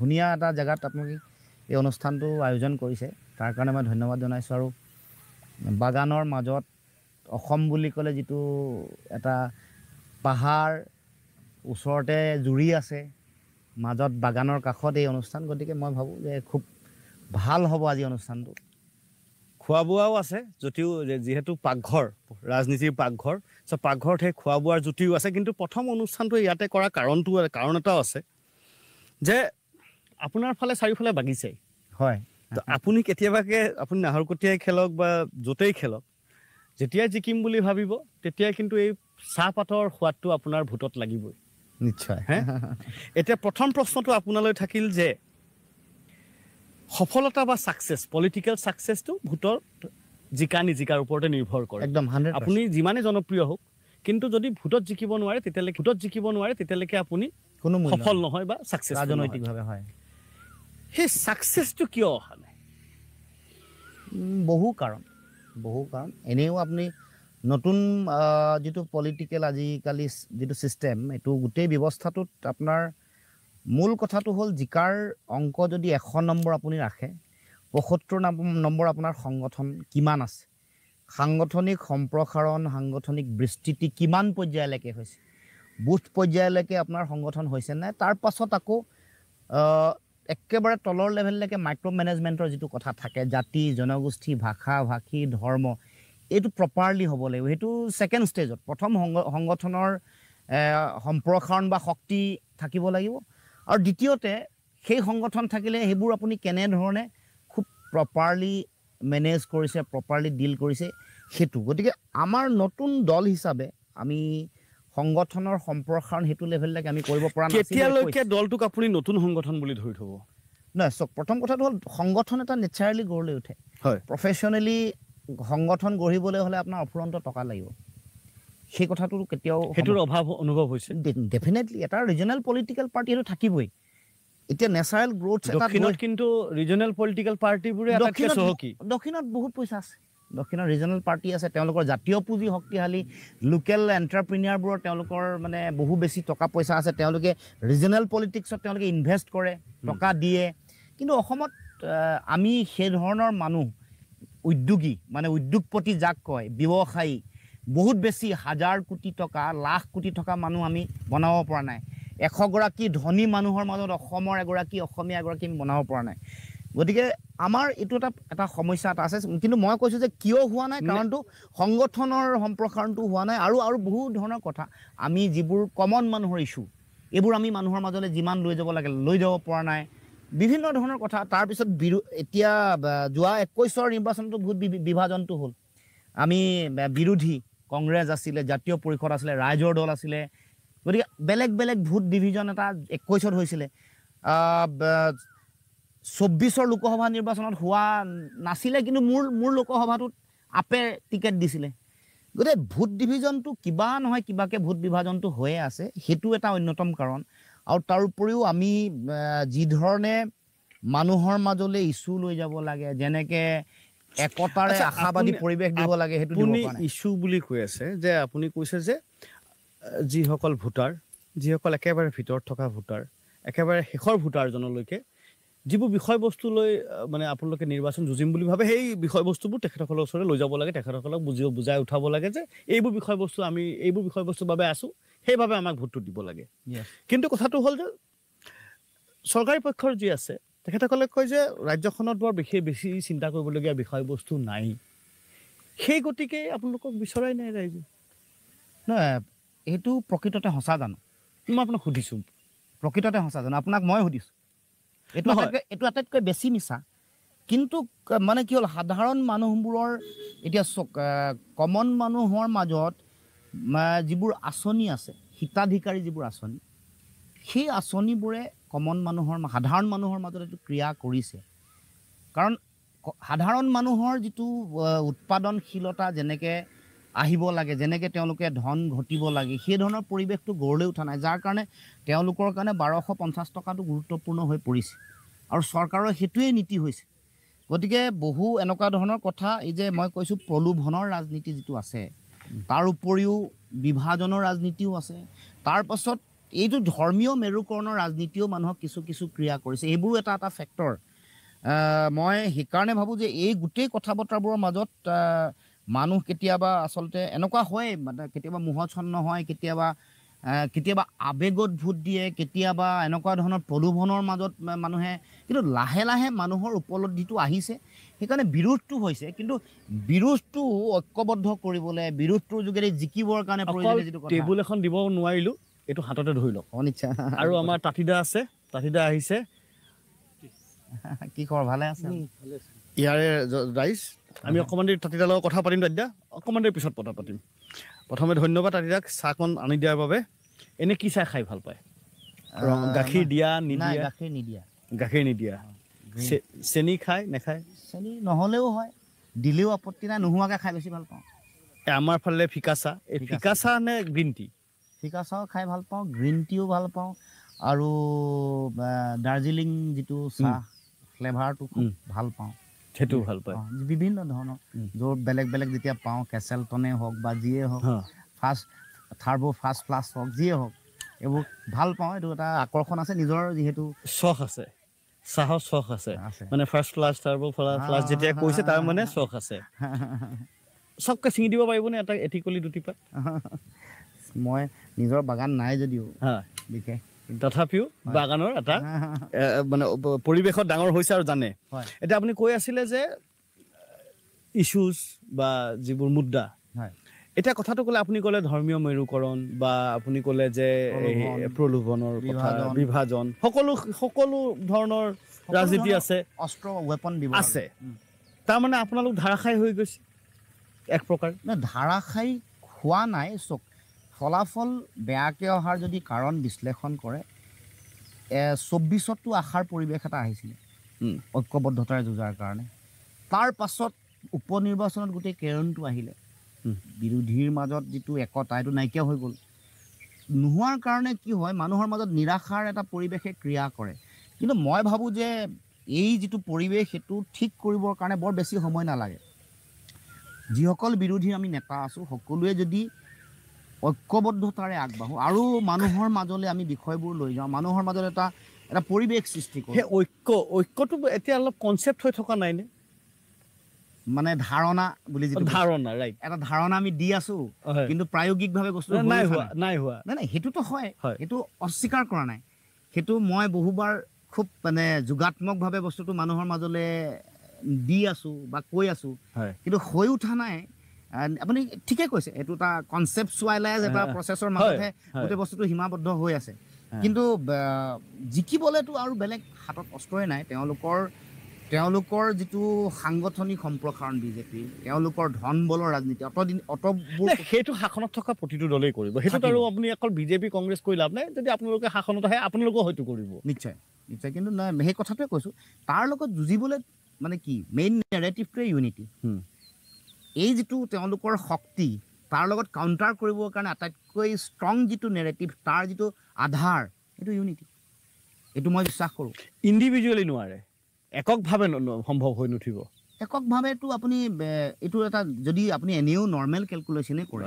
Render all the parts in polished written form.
ধুনীয়া এটা জেগাত আপোনালোকে এই অনুষ্ঠানটো আয়োজন কৰিছে তাৰ কাৰণে মই ধন্যবাদ জনাইছোঁ আৰু বাগানৰ মাজত অসম বুলি ক'লে যিটো এটা পাহাৰ ওচৰতে জুৰি আছে মাজত বাগানৰ কাষত এই অনুষ্ঠান গতিকে মই ভাবোঁ যে খুব ভাল হ'ব আজি অনুষ্ঠানটো খোৱা বোৱাও আছে যদিও যিহেতু পাকঘৰ ৰাজনীতিৰ পাকঘৰ চ' পাকঘৰত সেই খোৱা বোৱাৰ জুতিও আছে কিন্তু প্ৰথম অনুষ্ঠানটো ইয়াতে কৰা কাৰণ এটাও আছে যে আপোনাৰ ফালে চাৰিওফালে বাগিচাই হয় তো আপুনি কেতিয়াবাকে আপুনি নাহৰকটীয়াই খেলক বা য'তেই খেলক যেতিয়াই জিকিম বুলি ভাবিব তেতিয়াই কিন্তু এই চাহপাতৰ সোৱাদটো আপোনাৰ ভোটত লাগিবই নিশ্চয় এতিয়া প্ৰথম প্ৰশ্নটো আপোনালৈ থাকিল যে সফলতা বা ছাকচেছ পলিটিকেল ছাকচেছটো ভোটৰ জিকাৰ ওপৰতে নিৰ্ভৰ কৰে একদম 100% আপুনি যিমানে জনপ্ৰিয় হওক কিন্তু যদি ভোটত জিকিব নোৱাৰে তেতিয়ালৈকে আপুনি কোনো সফল নহয় বা ছাকচেছ ৰাজনৈতিকভাৱে হয় সেই ছাকচেছটো কিয় অহা নাই বহু কাৰণ এনেও আপুনি নতুন যিটো পলিটিকেল আজিকালি যিটো ছিষ্টেম এইটো গোটেই ব্যৱস্থাটোত আপোনাৰ মূল কথাটো হ'ল জিকাৰ অংক যদি 100 নম্বৰ আপুনি ৰাখে 75 নম্বৰ আপোনাৰ সংগঠন কিমান আছে সাংগঠনিক সম্প্ৰসাৰণ সাংগঠনিক বিস্তৃতি কিমান পৰ্যায়লৈকে হৈছে বুথ পৰ্যায়লৈকে আপোনাৰ সংগঠন হৈছে নাই তাৰ পাছত আকৌ একেবাৰে তলৰ লেভেললৈকে মাইক্ৰ' মেনেজমেণ্টৰ যিটো কথা থাকে জাতি জনগোষ্ঠী ভাষা ভাষী ধৰ্ম এইটো প্ৰপাৰলি হ'ব লাগিব সেইটো ছেকেণ্ড ষ্টেজত প্ৰথম সংগঠনৰ সম্প্ৰসাৰণ বা শক্তি থাকিব লাগিব আৰু দ্বিতীয়তে সেই সংগঠন থাকিলে সেইবোৰ আপুনি কেনেধৰণে খুব প্ৰপাৰলি মেনেজ কৰিছে প্ৰপাৰলি ডিল কৰিছে সেইটো গতিকে আমাৰ নতুন দল হিচাপে আমি সংগঠনৰ সম্প্ৰসাৰণ হেতু লেভেললৈকে আমি কৰিব পৰা নাই কেতিয়ালৈকে দলটোক আপুনি নতুন সংগঠন বুলি ধৰি থব নহয় সব প্ৰথম কথাটো হ'ল সংগঠন এটা নেচাৰেলি গঢ়লৈ উঠে হয় প্ৰফেশ্যনেলি সংগঠন গঢ়িবলৈ হ'লে আপোনাৰ অফুৰন্ত টকা লাগিব সেই কথাটো কেতিয়াও হেতুৰ অভাৱ অনুভৱ হৈছে ডেফিনেটলি এটা ৰিজনেল পলিটিকেল পাৰ্টি হেতু থাকিবই এতিয়া নেচাৰেল গ্ৰোথ এটা দক্ষিণত কিন্তু ৰিজনেল পলিটিকেল পাৰ্টিবোৰে আটাইতকৈ চহকী দক্ষিণত বহুত পইচা আছে দক্ষিণৰ ৰিজনেল পাৰ্টি আছে তেওঁলোকৰ জাতীয় পুঁজি শক্তিশালী লোকেল এণ্টাৰপ্ৰিনিয়াৰবোৰৰ তেওঁলোকৰ মানে বহু বেছি টকা পইচা আছে তেওঁলোকে ৰিজনেল পলিটিক্সত তেওঁলোকে ইনভেষ্ট কৰে টকা দিয়ে কিন্তু অসমত আমি সেই ধৰণৰ মানুহ উদ্যোগী মানে উদ্যোগপতি যাক কয় ব্যৱসায়ী বহুত বেছি হাজাৰ কোটি টকা লাখ কোটি টকা মানুহ আমি বনাব পৰা নাই 100 গৰাকী ধনী মানুহৰ মাজত অসমৰ এগৰাকী অসমীয়া এগৰাকী বনাব পৰা নাই গতিকে আমাৰ এইটো এটা সমস্যা এটা আছে কিন্তু মই কৈছোঁ যে কিয় হোৱা নাই কাৰণটো সংগঠনৰ সম্প্ৰসাৰণটো হোৱা নাই আৰু বহু ধৰণৰ কথা আমি যিবোৰ কমন মানুহৰ ইছ্যু এইবোৰ আমি মানুহৰ মাজলৈ যিমান লৈ যাব লাগে লৈ যাব পৰা নাই বিভিন্ন ধৰণৰ কথা তাৰপিছত এতিয়া যোৱা 21ৰ নিৰ্বাচনটো ভোট বিভাজনটো হ'ল আমি বিৰোধী কংগ্ৰেছ আছিলে জাতীয় পৰিষদ আছিলে ৰাইজৰ দল আছিলে গতিকে বেলেগ ভোট ডিভিজন এটা 21ত হৈছিলে 24ৰ লোকসভা নিৰ্বাচনত হোৱা নাছিলে কিন্তু মোৰ লোকসভাটোত আপে টিকেট দিছিলে গতিকে ভোট ডিভিজনটো কিবা নহয় কিবাকে ভোট বিভাজনটো হৈয়ে আছে সেইটো এটা অন্যতম কাৰণ আৰু তাৰ উপৰিও আমি যি ধৰণে মানুহৰ মাজলৈ ইছ্যু লৈ যাব লাগে যেনেকে একতাৰে আশাবাদী পৰিৱেশ দিব লাগে সেইটো দিব পৰা নাই ইছ্যু বুলি কৈ আছে যে আপুনি কৈছে যে যিসকল ভোটাৰ যিসকল একেবাৰে ভিতৰত থকা ভোটাৰ একেবাৰে শেষৰ ভোটাৰজনলৈকে যিবোৰ বিষয়বস্তু লৈ মানে আপোনালোকে নিৰ্বাচন যুঁজিম বুলি ভাবে সেই বিষয়বস্তুবোৰ তেখেতসকলৰ ওচৰলৈ লৈ যাব লাগে তেখেতসকলক বুজাই উঠাব লাগে যে এইবোৰ বিষয়বস্তুৰ বাবে আছোঁ সেইবাবে আমাক ভোটটো দিব লাগে কিন্তু কথাটো হ'ল যে চৰকাৰী পক্ষৰ যি আছে তেখেতসকলে কয় যে ৰাজ্যখনত বৰ বেছি চিন্তা কৰিবলগীয়া বিষয়বস্তু নাই সেই গতিকে আপোনালোকক বিচৰাই নাই ৰাইজে নহয় এইটো প্ৰকৃততে সঁচা জানো মই আপোনাক সুধিছোঁ প্ৰকৃততে সঁচা জানো আপোনাক মই সুধিছোঁ এইটো আটাইতকৈ বেছি মিছা কিন্তু মানে কি হ'ল সাধাৰণ মানুহবোৰৰ এতিয়া কমন মানুহৰ মাজত যিবোৰ আঁচনি আছে হিতাধিকাৰী যিবোৰ আঁচনি সেই আঁচনিবোৰে কমন মানুহৰ সাধাৰণ মানুহৰ মাজত এইটো ক্ৰিয়া কৰিছে কাৰণ সাধাৰণ মানুহৰ যিটো উৎপাদনশীলতা যেনেকৈ আহিব লাগে যেনেকৈ তেওঁলোকে ধন ঘটিব লাগে সেই ধৰণৰ পৰিৱেশটো গঢ়লৈ উঠা নাই যাৰ কাৰণে তেওঁলোকৰ কাৰণে 1250 টকাটো গুৰুত্বপূৰ্ণ হৈ পৰিছে আৰু চৰকাৰৰ সেইটোৱেই নীতি হৈছে গতিকে বহু এনেকুৱা ধৰণৰ কথা এই যে মই কৈছোঁ প্ৰলোভনৰ ৰাজনীতি যিটো আছে তাৰ উপৰিও বিভাজনৰ ৰাজনীতিও আছে তাৰ পাছত এইটো ধৰ্মীয় মেৰুকৰণৰ ৰাজনীতিও মানুহক কিছু কিছু ক্ৰিয়া কৰিছে, এইবোৰো এটা এটা ফেক্টৰ। মই সেইকাৰণে ভাবোঁ যে এই গোটেই কথা বতৰাবোৰৰ মাজত মানুহ কেতিয়াবা আচলতে এনেকুৱা হয়, মানে কেতিয়াবা মোহচ্ছন্ন হয়, কেতিয়াবা আৱেগত ভোট দিয়ে, কেতিয়াবা এনেকুৱা ধৰণৰ প্ৰলোভনৰ মাজত মানুহে, কিন্তু লাহে লাহে মানুহৰ উপলব্ধিটো আহিছে, সেইকাৰণে বিৰোধটো হৈছে। কিন্তু বিৰোধটো ঐক্যবদ্ধ কৰিবলৈ, বিৰোধটোৰ যোগেদি জিকিবৰ কাৰণে প্ৰয়োজনীয় যিটো কথা, টেবুল এখন দিব নোৱাৰিলোঁ, এইটো হাততে ধৰি লওক। অনিচ্ছা আৰু আমাৰ তাঁতিদা আছে, তাঁতিদা আহিছে। কি খবৰ, ভালে আছে? ইয়াৰে ৰাইজ আমি অকণমান দেৰি তাঁতিদাৰ লগত কথা পাতিম। দাদা অকণমান দেৰি পিছত কথা পাতিম। প্ৰথমে ধন্যবাদ তাঁতিদাক চাহকণ আনি দিয়াৰ বাবে। এনে কি চাহ খাই ভাল পায়? গাখীৰ দিয়া নিদিয়া? গাখীৰ নিদিয়া। গাখীৰ নিদিয়া। চেনি খায় নেখায়? চেনি নহ'লেও হয়, দিলেও আপত্তি নাই, নোহোৱাকৈ খাই বেছি ভাল পাওঁ। আমাৰ ফালে ফিকা চাহ, এই ফিকা চাহ নে গ্ৰীণ টি? ফিকা চাহো খাই ভাল পাওঁ, গ্ৰীণ টিও ভাল পাওঁ, আৰু দাৰ্জিলিং যিটো চাহ ফ্লেভাৰটো খুব ভাল পাওঁ, সেইটো ভাল পায়। বিভিন্ন ধৰণৰ য'ত বেলেগ বেলেগ যেতিয়া পাওঁ, কেচেলটনে হওক বা যিয়ে হওক, ফাৰ্ষ্ট ক্লাছ হওক, যিয়ে হওক, এইবোৰ ভাল পাওঁ। এইটো এটা আকৰ্ষণ আছে নিজৰ, যিহেতু চখ আছে, চাহৰ চখ আছে। মানে ফাৰ্ষ্ট ক্লাছ টাৰ্বো ক্লাছ যেতিয়া কৈছে তাৰ মানে চখ আছে। চবকে ছিঙি দিব পাৰিবনে এটা এঠিকলি দুটিপাত? মই নিজৰ বাগান নাই যদিও বিশেষ, তথাপিও বাগানৰ এটা মানে পৰিৱেশত ডাঙৰ হৈছে আৰু জানে। এতিয়া আপুনি কৈ আছিলে যে ইছ্যুজ বা যিবোৰ মুদ্ৰা, এতিয়া কথাটো ক'লে আপুনি ক'লে ধৰ্মীয় মেৰুকৰণ, বা আপুনি ক'লে যে প্ৰলোভনৰ কথা, বিভাজন, সকলো ধৰণৰ ৰাজনীতি আছে, অস্ত্ৰ ৱেপন আছে। তাৰমানে আপোনালোক ধাৰাশায়ী হৈ গৈছে এক প্ৰকাৰ? ধাৰাশায়ী হোৱা নাই। চক, ফলাফল বেয়াকৈ অহাৰ যদি কাৰণ বিশ্লেষণ কৰে, 24ততো আশাৰ পৰিৱেশ এটা আহিছিলে ঐক্যবদ্ধতাৰে যুঁজাৰ কাৰণে। তাৰ পাছত উপনিৰ্বাচনত গোটেই কেৰণটো আহিলে, বিৰোধীৰ মাজত যিটো একতা এইটো নাইকিয়া হৈ গ'ল। নোহোৱাৰ কাৰণে কি হয়, মানুহৰ মাজত নিৰাশাৰ এটা পৰিৱেশে ক্ৰিয়া কৰে। কিন্তু মই ভাবোঁ যে এই যিটো পৰিৱেশ, সেইটো ঠিক কৰিবৰ কাৰণে বৰ বেছি সময় নালাগে। যিসকল বিৰোধীৰ আমি নেতা আছোঁ, সকলোৱে যদি ঐক্যবদ্ধতাৰে আগবাঢ়োঁ আৰু মানুহৰ মাজলৈ আমি বিষয়বোৰ লৈ যাওঁ, মানুহৰ মাজত এটা পৰিৱেশ সৃষ্টি কৰোঁ। সেই ঐক্যটো এতিয়া অলপ কনচেপ্ট হৈ থকা নাইনে? মানে ধাৰণা বুলি যিটো ধাৰণা, ৰাইট, এটা ধাৰণা আমি দি আছোঁ, কিন্তু প্ৰায়োগিকভাৱে বস্তু নাই হোৱা। সেইটোতো হয়, সেইটো অস্বীকাৰ কৰা নাই। সেইটো মই বহুবাৰ খুব মানে যোগাত্মকভাৱে বস্তুটো মানুহৰ মাজলৈ দি আছোঁ বা কৈ আছোঁ, কিন্তু হৈ উঠা নাই। আপুনি ঠিকে কৈছে, এইটো এটা কনচেপ্টচুৱেলাইজ এটা প্ৰচেছৰ মাজতহে গোটেই বস্তুটো সীমাবদ্ধ হৈ আছে। কিন্তু জিকিবলেতো আৰু বেলেগ হাতত অস্ত্ৰই নাই। তেওঁলোকৰ যিটো সাংগঠনিক সম্প্ৰসাৰণ, বিজেপিৰ, তেওঁলোকৰ ধন বলৰ ৰাজনীতি, সেইটো শাসনত থকা প্ৰতিটো দলেই কৰিব। সেইটোত আৰু আপুনি অকল বিজেপি কংগ্ৰেছ কৰি লাভ নাই। যদি আপোনালোকে শাসনত আহে, আপোনালোকেও হয়তো কৰিব। নিশ্চয়। কিন্তু সেই কথাটোৱে কৈছোঁ, তাৰ লগত যুঁজিবলৈ মানে কি, মেইন নেৰেটিভটোৱে ইউনিটি। এই যিটো তেওঁলোকৰ শক্তি, তাৰ লগত কাউণ্টাৰ কৰিবৰ কাৰণে আটাইতকৈ ষ্ট্ৰং যিটো নেৰেটিভ, তাৰ যিটো আধাৰ, সেইটো ইউনিটি। এইটো মই বিশ্বাস কৰোঁ। ইণ্ডিভিজুৱেলি নোৱাৰে, এককভাৱে সম্ভৱ হৈ নুঠিব। এককভাৱেতো আপুনি এইটো এটা, যদি আপুনি এনেও নৰ্মেল কেলকুলেশ্যনে কৰে,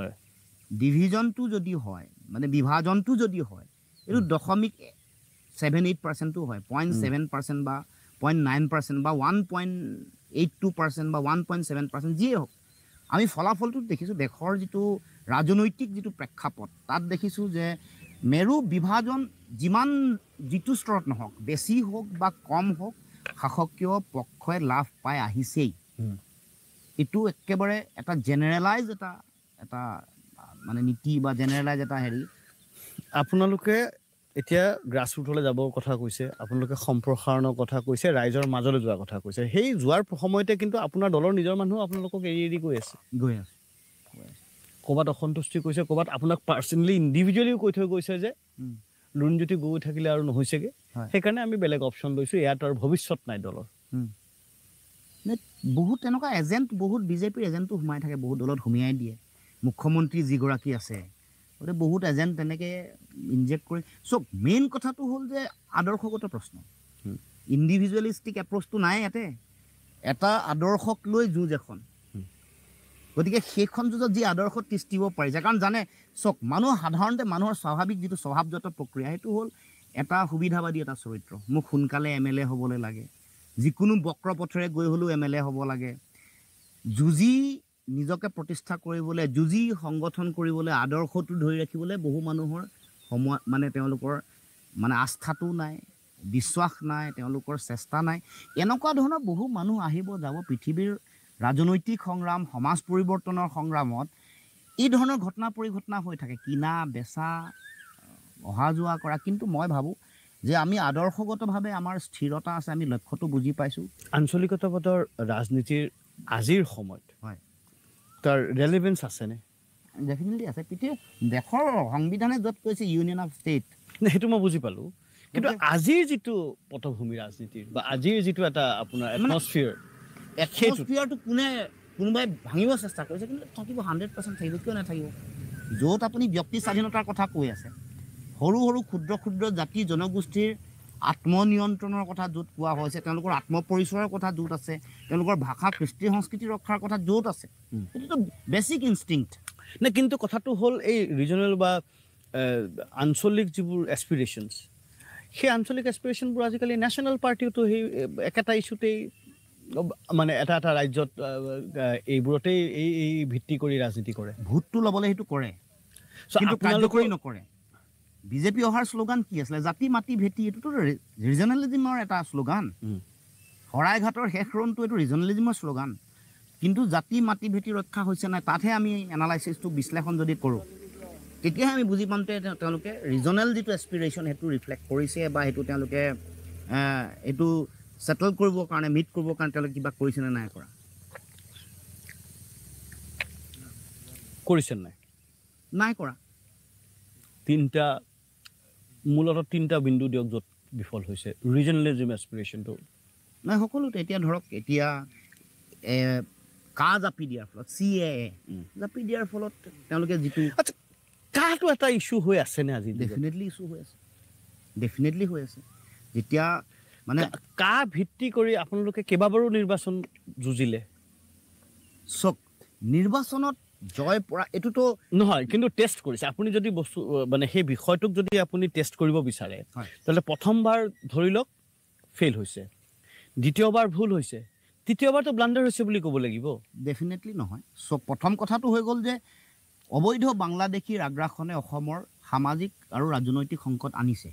ডিভিজনটো যদি হয়, মানে বিভাজনটো যদি হয়, এইটো 0.78% হয়, 0.7% বা 0.9% বা 1.82% বা 1.7%, যিয়ে হওক। আমি ফলাফলটো দেখিছোঁ, দেশৰ যিটো ৰাজনৈতিক যিটো প্ৰেক্ষাপট, তাত দেখিছোঁ যে মেৰু বিভাজন যিটো স্তৰত নহওক, বেছি হওক বা কম হওক, শাসকীয় পক্ষই লাভ পাই আহিছেই। এইটো একেবাৰে এটা জেনেৰেলাইজ এটা মানে নীতি বা জেনেৰেলাইজ এটা হেৰি। আপোনালোকে এতিয়া গ্ৰাছৰুটলৈ যাবৰ কথা কৈছে, আপোনালোকে সম্প্ৰসাৰণৰ কথা কৈছে, ৰাইজৰ মাজলৈ যোৱাৰ কথা কৈছে। সেই যোৱাৰ সময়তে কিন্তু আপোনাৰ দলৰ নিজৰ মানুহ আপোনালোকক এৰি গৈ আছে। ক'ৰবাত অসন্তুষ্টি কৈছে, ক'ৰবাত আপোনাক পাৰ্চনেলি ইণ্ডিভিজুৱেলিও কৈ থৈ গৈছে যে লুণজ্যোতি গৈ থাকিলে আৰু নহৈছেগৈ, সেইকাৰণে আমি বেলেগ অপশ্যন লৈছোঁ, ইয়াত আৰু ভৱিষ্যত নাই দলৰ। বহুত তেনেকুৱা এজেণ্ট, বহুত বিজেপিৰ এজেণ্টো সোমাই থাকে, বহুত দলত সুমিয়াই দিয়ে। মুখ্যমন্ত্ৰী যিগৰাকী আছে, গতিকে বহুত এজেণ্ট তেনেকৈ ইনজেক্ট কৰি। চব মেইন কথাটো হ'ল যে আদৰ্শগত প্ৰশ্ন, ইণ্ডিভিজুৱেলিষ্টিক এপ্ৰ'চটো নাই ইয়াতে। এটা আদৰ্শক লৈ যুঁজ এখন, গতিকে সেইখন যুঁজত যি আদৰ্শ তিষ্ঠিব পাৰিছে, কাৰণ জানে চাওক সাধাৰণতে মানুহৰ স্বাভাৱিক যিটো স্বভাৱজাত প্ৰক্ৰিয়া সেইটো হ'ল এটা সুবিধাবাদী এটা চৰিত্ৰ। মোক সোনকালে MLA হ'বলৈ লাগে, যিকোনো বক্ৰ পথেৰে গৈ হ'লেও MLA হ'ব লাগে, যুঁজি নিজকে প্ৰতিষ্ঠা কৰিবলৈ, যুঁজি সংগঠন কৰিবলৈ, আদৰ্শটো ধৰি ৰাখিবলৈ বহু মানুহৰ সময় তেওঁলোকৰ আস্থাটো নাই, বিশ্বাস নাই, তেওঁলোকৰ চেষ্টা নাই। এনেকুৱা ধৰণৰ বহু মানুহ আহিব যাব। পৃথিৱীৰ ৰাজনৈতিক সংগ্ৰাম, সমাজ পৰিৱৰ্তনৰ সংগ্ৰামত এই ধৰণৰ ঘটনা পৰিঘটনা হৈ থাকে, কিনা বেচা, অহা যোৱা কৰা। কিন্তু মই ভাবোঁ যে আমি আদৰ্শগতভাৱে আমাৰ স্থিৰতা আছে, আমি লক্ষ্যটো বুজি পাইছোঁ। আঞ্চলিকতাবাদৰ ৰাজনীতিৰ আজিৰ সময়ত হয়, তাৰ ৰেলেভেঞ্চ আছেনে? ডেফিনেটলি আছে। দেশৰ সংবিধানে য'ত কৈছে ইউনিয়ন অফ ষ্টেট, সেইটো মই বুজি পালোঁ। কিন্তু আজিৰ যিটো পটভূমি ৰাজনীতিৰ বা আজিৰ যিটো এটা আপোনাৰ এটমস্ফিয়াৰটো কোনোবাই ভাঙিব চেষ্টা কৰিছে, কিন্তু থাকিব 100% থাকিব, কিয় নাথাকিব? য'ত আপুনি ব্যক্তি স্বাধীনতাৰ কথা কৈ আছে, সৰু সৰু ক্ষুদ্ৰ ক্ষুদ্ৰ জাতি জনগোষ্ঠীৰ আত্মনিয়ন্ত্ৰণৰ কথা য'ত কোৱা হৈছে, তেওঁলোকৰ আত্মপৰিচয়ৰ কথা য'ত আছে, তেওঁলোকৰ ভাষা কৃষ্টি সংস্কৃতি ৰক্ষাৰ কথা য'ত আছে, সেইটোতো বেছিক ইনষ্টিংক্ট নে? কিন্তু কথাটো হ'ল এই ৰিজনেল বা আঞ্চলিক যিবোৰ এছপিৰেশ্যনছ, সেই আঞ্চলিক এছপিৰেশ্যনবোৰ আজিকালি নেশ্যনেল পাৰ্টিওতো সেই একেটা ইছ্যুতেই এটা এটা ৰাজ্যত এইবোৰতেই এই ভিত্তি কৰি ৰাজনীতি কৰে। ভোটটো ল'বলৈ সেইটো কৰে, কিন্তু কাৰ্যকৰী নকৰে। বিজেপি অহাৰ শ্লোগান কি আছিলে? জাতি মাটি ভেটি। এইটোতো ৰিজনেলিজিমৰ এটা শ্লোগান। শৰাইঘাটৰ শেষ ৰণটো এইটো ৰিজনেলিজিমৰ শ্লোগান। কিন্তু জাতি মাটি ভেটি ৰক্ষা হৈছে নাই, তাতহে আমি এনালাইচিছটো বিশ্লেষণ যদি কৰোঁ, তেতিয়াহে আমি বুজি পাম যে তেওঁলোকে ৰিজনেল যিটো এছপিৰেশ্যন সেইটো ৰিফ্লেক্ট কৰিছে, বা সেইটো তেওঁলোকে এইটো ছেটল কৰিবৰ কাৰণে, মিট কৰিবৰ কাৰণে তেওঁলোকে কিবা কৰিছে নে নাই কৰা। কৰিছে নাই কৰা। মূলতঃ তিনিটা বিন্দু দিয়ক য'ত বিফল হৈছে ৰিজনেলিজিম এছপিৰেশ্যনটো। নাই, সকলোতে এতিয়া ধৰক, এতিয়া কা জাপি দিয়াৰ ফলত, CAA জাপি দিয়াৰ ফলত তেওঁলোকে যিটো কাটো এটা ইছ্যু হৈ আছেনে আজি? ডেফিনেটলি ইছ্যু হৈ আছে, ডেফিনেটলি হৈ আছে। যেতিয়া কা ভিত্তি কৰি আপোনালোকে কেইবাবাৰো নিৰ্বাচন যুঁজিলে। চক নিৰ্বাচনত জয় পৰা এইটোতো নহয়, কিন্তু টেষ্ট কৰিছে আপুনি। যদি বস্তু সেই বিষয়টোক যদি আপুনি টেষ্ট কৰিব বিচাৰে, তেতিয়াহ'লে প্ৰথমবাৰ ধৰি লওক ফেইল হৈছে, দ্বিতীয়বাৰ ভুল হৈছে, তৃতীয়বাৰতো ব্লাণ্ডাৰ হৈছে বুলি ক'ব লাগিব। ডেফিনেটলি নহয়। প্ৰথম কথাটো হৈ গ'ল যে অবৈধ বাংলাদেশীৰ আগ্ৰাসনে অসমৰ সামাজিক আৰু ৰাজনৈতিক সংকট আনিছে।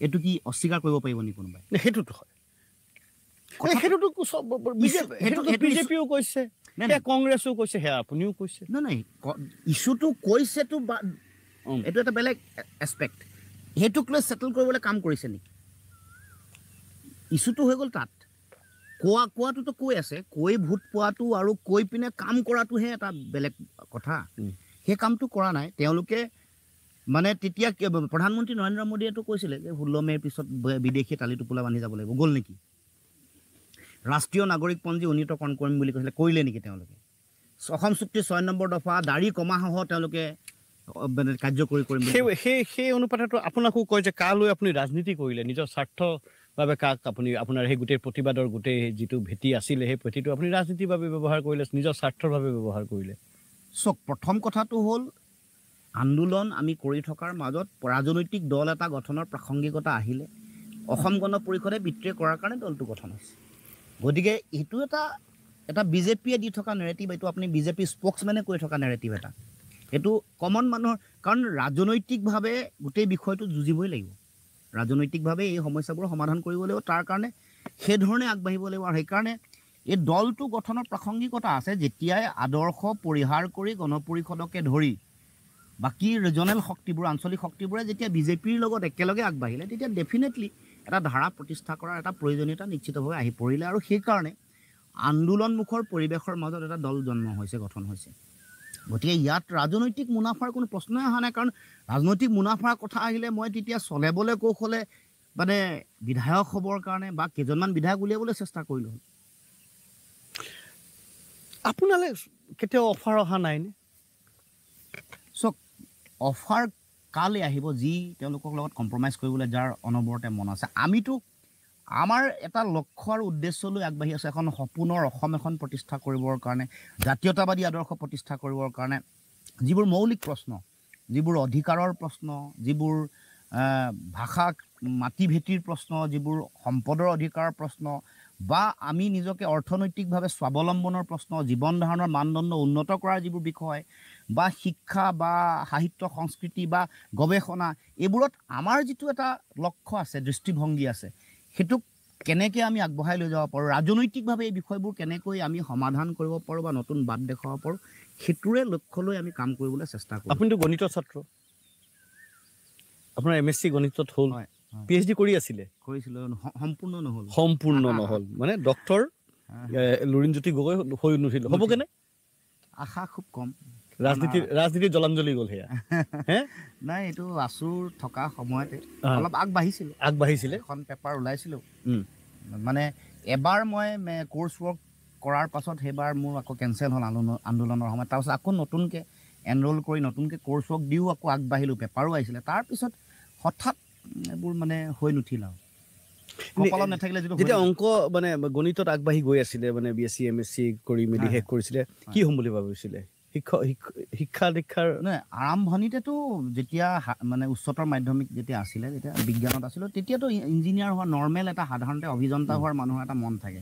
এইটো কি অস্বীকাৰ কৰিব পাৰিব নেকি কোনোবাই? সেইটোতো হয়, সেইটোতো বিজেপিও কৈছে, কংগ্ৰেছো কৈছে, সেয়া আপুনিও কৈছে। নাই, ইছ্যুটো কৈছেতো, এইটো এটা বেলেগ এছপেক্ট। সেইটোক লৈ ছেটেল কৰিবলৈ কাম কৰিছে নেকি? ইছ্যুটো হৈ গ'ল তাত। কোৱাটোতো কৈ আছে, কৈ ভোট পোৱাটো আৰু কৈ পিনে কাম কৰাটোহে এটা বেলেগ কথা। সেই কামটো কৰা নাই তেওঁলোকে। তেতিয়া প্ৰধানমন্ত্ৰী নৰেন্দ্ৰ মোদীয়েতো কৈছিলে যে 16 মে'ৰ পিছত বিদেশী টালি টোপোলা বান্ধি যাব লাগিব। গ'ল নেকি? ৰাষ্ট্ৰীয় নাগৰিকপঞ্জী উন্নীতকৰণ কৰিম বুলি কৈছিলে, কৰিলে নেকি তেওঁলোকে? অসম চুক্তিৰ 6 নম্বৰ দফা দাড়ি কমাসহ তেওঁলোকে কাৰ্যকৰী কৰিম। সেই অনুপাতেতো আপোনাকো কয় যে কা লৈ আপুনি ৰাজনীতি কৰিলে, নিজৰ স্বাৰ্থৰ বাবে কাক আপুনি আপোনাৰ সেই গোটেই প্ৰতিবাদৰ গোটেই যিটো ভেটি আছিলে, সেই ভেটিটো আপুনি ৰাজনীতিৰ বাবে ব্যৱহাৰ কৰিলে, নিজৰ স্বাৰ্থৰ বাবে ব্যৱহাৰ কৰিলে। প্ৰথম কথাটো হ'ল আন্দোলন আমি কৰি থকাৰ মাজত ৰাজনৈতিক দল এটা গঠনৰ প্ৰাসংগিকতা আহিলে অসম গণ পৰিষদে বিত্ৰে কৰাৰ কাৰণে দলটো গঠন হৈছে। গতিকে এইটো এটা বিজেপিয়ে দি থকা নেৰেটিভ, এইটো আপুনি বিজেপি স্প'ক্সমেনে কৈ থকা নেৰেটিভ এটা। এইটো কমন মানুহৰ, কাৰণ ৰাজনৈতিকভাৱে গোটেই বিষয়টো যুঁজিবই লাগিব, ৰাজনৈতিকভাৱে এই সমস্যাবোৰ সমাধান কৰিব লাগিব, তাৰ কাৰণে সেইধৰণে আগবাঢ়িব লাগিব। আৰু সেইকাৰণে এই দলটো গঠনৰ প্ৰাসংগিকতা আছে। যেতিয়াই আদৰ্শ পৰিহাৰ কৰি গণ পৰিষদকে ধৰি বাকী ৰিজনেল শক্তিবোৰ, আঞ্চলিক শক্তিবোৰে যেতিয়া বিজেপিৰ লগত একেলগে আগবাঢ়িলে, তেতিয়া ডেফিনেটলি এটা ধাৰা প্ৰতিষ্ঠা কৰাৰ এটা প্ৰয়োজনীয়তা নিশ্চিতভাৱে আহি পৰিলে। আৰু সেইকাৰণে আন্দোলনমুখৰ পৰিৱেশৰ মাজত এটা দল জন্ম হৈছে, গঠন হৈছে। গতিকে ইয়াত ৰাজনৈতিক মুনাফাৰ কোনো প্ৰশ্নই অহা নাই। কাৰণ ৰাজনৈতিক মুনাফাৰ কথা আহিলে মই তেতিয়া চলেবলৈ কৌশলে বিধায়ক হ'বৰ কাৰণে বা কেইজনমান বিধায়ক উলিয়াবলৈ চেষ্টা কৰিলোঁ। আপোনালৈ কেতিয়াও অফাৰ অহা নাইনে? অফাৰ কালে আহিব? যি তেওঁলোকৰ লগত কম্প্ৰমাইজ কৰিবলৈ যাৰ অনবৰতে মন আছে। আমিতো আমাৰ এটা লক্ষ্য আৰু উদ্দেশ্য লৈ আগবাঢ়ি আছে। এখন সপোনৰ অসম এখন প্ৰতিষ্ঠা কৰিবৰ কাৰণে, জাতীয়তাবাদী আদৰ্শ প্ৰতিষ্ঠা কৰিবৰ কাৰণে যিবোৰ মৌলিক প্ৰশ্ন, যিবোৰ অধিকাৰৰ প্ৰশ্ন, যিবোৰ ভাষা মাটি ভেটিৰ প্ৰশ্ন, যিবোৰ সম্পদৰ অধিকাৰৰ প্ৰশ্ন, বা আমি নিজকে অৰ্থনৈতিকভাৱে স্বাৱলম্বনৰ প্ৰশ্ন, জীৱন ধাৰণৰ মানদণ্ড উন্নত কৰাৰ যিবোৰ বিষয়, বা শিক্ষা বা সাহিত্য সংস্কৃতি বা গৱেষণা, এইবোৰত আমাৰ যিটো এটা লক্ষ্য আছে, দৃষ্টিভংগী আছে, সেইটোক কেনেকৈ আমি আগবঢ়াই লৈ যাব পাৰোঁ, ৰাজনৈতিকভাৱে এই বিষয়বোৰ কেনেকৈ আমি সমাধান কৰিব পাৰোঁ বা নতুন বাট দেখুৱাব পাৰোঁ, সেইটোৰে লক্ষ্য লৈ আমি কাম কৰিবলৈ চেষ্টা কৰোঁ। আপুনিতো গণিতৰ ছাত্ৰ, আপোনাৰ MSc গণিতত হ'ল, হয়, PhD কৰি আছিলে, কৰিছিলোঁ, সম্পূৰ্ণ নহ'ল। মানে ডক্টৰ লুৰিণজ্যোতি গগৈ হৈ নুঠিল, হ'ব কেনে? আশা খুব কম। ৰাজনীতিৰ জলাঞ্জলি গ'ল সেয়া। নাই, এইটো আচুৰ থকা সময়তে অলপ আগবাঢ়িছিলে, এখন পেপাৰ ওলাইছিলোঁ। মানে এবাৰ মই কোৰ্চ ৱৰ্ক কৰাৰ পাছত সেইবাৰ মোৰ আকৌ কেঞ্চেল হ'ল আন্দোলনৰ সময়ত। তাৰপাছত আকৌ নতুনকৈ এনৰোল কৰি নতুনকৈ কোৰ্চ ৱৰ্ক দিও আকৌ আগবাঢ়িলোঁ, পেপাৰো আহিছিলে। তাৰপিছত হঠাৎ এইবোৰ মানে হৈ নুঠিল আৰু কপালত নাথাকিলে যিটো। যেতিয়া অংক মানে গণিতত আগবাঢ়ি গৈ আছিলে, মানে BSc MSc কৰি মেলি শেষ কৰিছিলে, কি হ'ম বুলি ভাবিছিলে? শিক্ষা দীক্ষাৰ আৰম্ভণিতেতো যেতিয়া মানে উচ্চতৰ মাধ্যমিক যেতিয়া আছিলে, যেতিয়া বিজ্ঞানত আছিলোঁ, তেতিয়াতো ইঞ্জিনিয়াৰ হোৱা নৰ্মেল এটা সাধাৰণতে অভিযন্তা হোৱাৰ মানুহৰ এটা মন থাকে।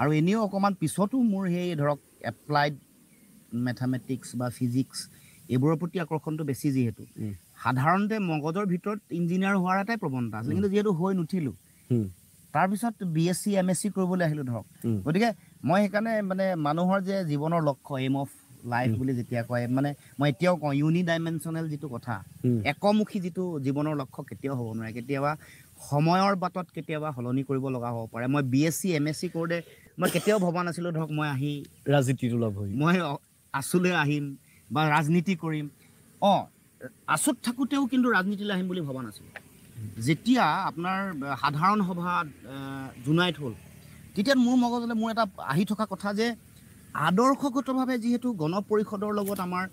আৰু এনেও অকণমান পিছতো মোৰ সেই ধৰক এপ্লাইড মেথামেটিক্স বা ফিজিক্স এইবোৰৰ প্ৰতি আকৰ্ষণটো বেছি, যিহেতু সাধাৰণতে মগজৰ ভিতৰত ইঞ্জিনিয়াৰ হোৱাৰ এটাই প্ৰৱণতা আছিলে, কিন্তু যিহেতু হৈ নুঠিলোঁ, তাৰপিছত BSc MSc কৰিবলৈ আহিলোঁ ধৰক। গতিকে মই সেইকাৰণে মানে মানুহৰ যে জীৱনৰ লক্ষ্য, এইম অফ লাইফ বুলি যেতিয়া কয়, মানে মই এতিয়াও কওঁ ইউনিডাইমেনশ্যনেল যিটো কথা, একমুখী যিটো জীৱনৰ লক্ষ্য কেতিয়াও হ'ব নোৱাৰে। কেতিয়াবা সময়ৰ বাটত কেতিয়াবা সলনি কৰিব লগা হ'ব পাৰে। মই BSc MSc কৰোঁতে মই কেতিয়াও ভবা নাছিলোঁ ধৰক মই আহি ৰাজনীতিত ওলাব, মই আচুলৈ আহিম বা ৰাজনীতি কৰিম। আচুত থাকোঁতেও কিন্তু ৰাজনীতিলৈ আহিম বুলি ভবা নাছিলোঁ। যেতিয়া আপোনাৰ সাধাৰণ সভা জোনাইত হ'ল, তেতিয়া মোৰ মগজলৈ মোৰ এটা আহি থকা কথা যে আদৰ্শগতভাৱে যিহেতু গণ পৰিষদৰ লগত আমাৰ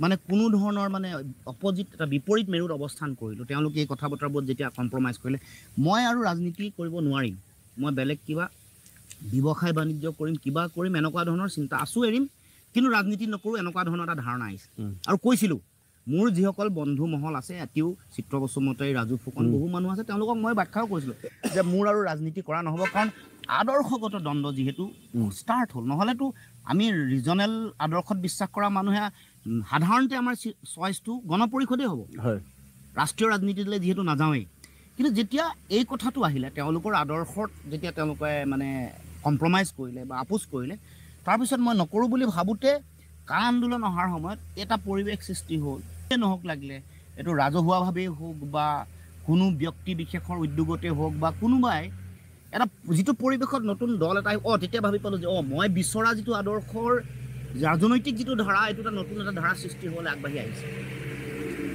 মানে কোনো ধৰণৰ মানে অপজিট এটা বিপৰীত মেৰুত অৱস্থান কৰিলোঁ, তেওঁলোকে এই কথা বতৰাবোৰত যেতিয়া কম্প্ৰমাইজ কৰিলে, মই আৰু ৰাজনীতি কৰিব নোৱাৰিম, মই বেলেগ কিবা ব্যৱসায় বাণিজ্য কৰিম, কিবা কৰিম, এনেকুৱা ধৰণৰ চিন্তা। আছো এৰিম, কিন্তু ৰাজনীতি নকৰোঁ, এনেকুৱা ধৰণৰ এটা ধাৰণা আহিছে। আৰু কৈছিলোঁ, মোৰ যিসকল বন্ধু মহল আছে, এতিয়াও চিত্ৰ বসুমতাৰী, ৰাজু ফুকন, বহু মানুহ আছে, তেওঁলোকক মই ব্যাখ্যাও কৰিছিলোঁ যে মোৰ আৰু ৰাজনীতি কৰা নহ'ব, কাৰণ আদৰ্শগত দ্বন্দ্ব যিহেতু ষ্টাৰ্ট হ'ল। নহ'লেতো আমি ৰিজনেল আদৰ্শত বিশ্বাস কৰা মানুহে সাধাৰণতে আমাৰ চইচটো গণ পৰিষদেই হ'ব, ৰাষ্ট্ৰীয় ৰাজনীতিলৈ যিহেতু নাযাওঁৱেই। কিন্তু যেতিয়া এই কথাটো আহিলে, তেওঁলোকৰ আদৰ্শত যেতিয়া তেওঁলোকে মানে কম্প্ৰমাইজ কৰিলে বা আপোচ কৰিলে, তাৰপিছত মই নকৰোঁ বুলি ভাবোঁতে কা আন্দোলন অহাৰ সময়ত এটা পৰিৱেশ সৃষ্টি হ'ল। নহওক লাগিলে এইটো ৰাজহুৱাভাৱেই হওক বা কোনো ব্যক্তি বিশেষৰ উদ্যোগতে হওক বা কোনোবাই এটা যিটো পৰিৱেশত নতুন দল এটা তেতিয়া ভাবি পালোঁ যে মই বিচৰা যিটো আদৰ্শৰ ৰাজনৈতিক যিটো ধাৰা, এইটো এটা নতুন এটা ধাৰা সৃষ্টি হ'বলৈ আগবাঢ়ি আহিছে।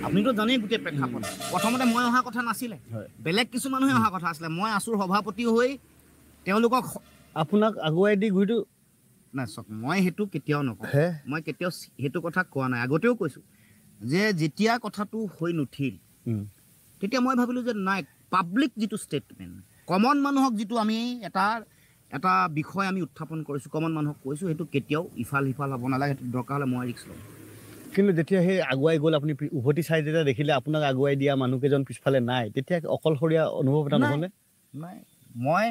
আপুনিতো জানেই গোটেই প্ৰেক্ষাপট। প্ৰথমতে মই অহা কথা নাছিলে, বেলেগ কিছু মানুহে অহা কথা আছিলে। মই আছুৰ সভাপতি হৈ তেওঁলোকক আপোনাক আগুৱাই দি ঘূৰিটো নাই, চাওক, মই সেইটো কেতিয়াও নকওঁ, মই কেতিয়াও সেইটো কথা কোৱা নাই। আগতেও কৈছোঁ যে যেতিয়া কথাটো হৈ নুঠিল, তেতিয়া মই ভাবিলোঁ যে নাই, পাব্লিক যিটো ষ্টেটমেণ্ট, কমন মানুহক যিটো আমি এটা বিষয় আমি উত্থাপন কৰিছোঁ, কমন মানুহক কৈছোঁ, সেইটো কেতিয়াও ইফাল সিফাল হ'ব নালাগে, সেইটো দৰকাৰ হ'লে মই ৰিস্ক ল'ম। কিন্তু যেতিয়া সেই আগুৱাই গ'ল, আপুনি উভতি চাই যেতিয়া দেখিলে আপোনাক আগুৱাই দিয়া মানুহকেইজন পিছফালে নাই, তেতিয়া অকলশৰীয়া অনুভৱ এটা নহ'লে? নাই, মই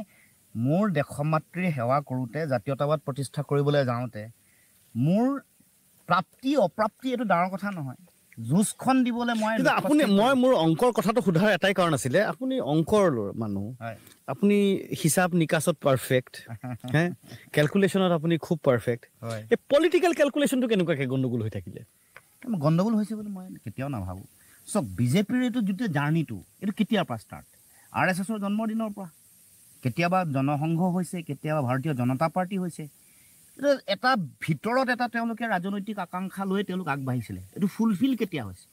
মোৰ দেশৰ মাতৃৰ সেৱা কৰোঁতে, জাতীয়তাবাদ প্ৰতিষ্ঠা কৰিবলৈ যাওঁতে মোৰ প্ৰাপ্তি অপ্ৰাপ্তি এইটো ডাঙৰ কথা নহয়। যুঁজখন দিবলৈ মই মোৰ অংকৰ কথাটো সোধাৰ এটাই কাৰণ আছিলে, আপুনি অংকৰ মানুহ, আপুনি হিচাপ নিকাচত পাৰফেক্ট, কেলকুলেশ্যনত আপুনি খুব পাৰফেক্ট। এই পলিটিকেল কেলকুলেশ্যনটো কেনেকুৱাকৈ গণ্ডগোল হৈ থাকিলে? গণ্ডগোল হৈছে বুলি মই কেতিয়াও নাভাবোঁ। চব বিজেপিৰ এইটো যিটো জাৰ্ণিটো, এইটো কেতিয়াৰ পৰা ষ্টাৰ্ট? RSSৰ জন্মদিনৰ পৰা। কেতিয়াবা জনসংঘ হৈছে, কেতিয়াবা ভাৰতীয় জনতা পাৰ্টি হৈছে। এটা ভিতৰত এটা তেওঁলোকে ৰাজনৈতিক আকাংক্ষা লৈ তেওঁলোক আগবাঢ়িছিলে। এইটো ফুলফিল কেতিয়া হৈছে?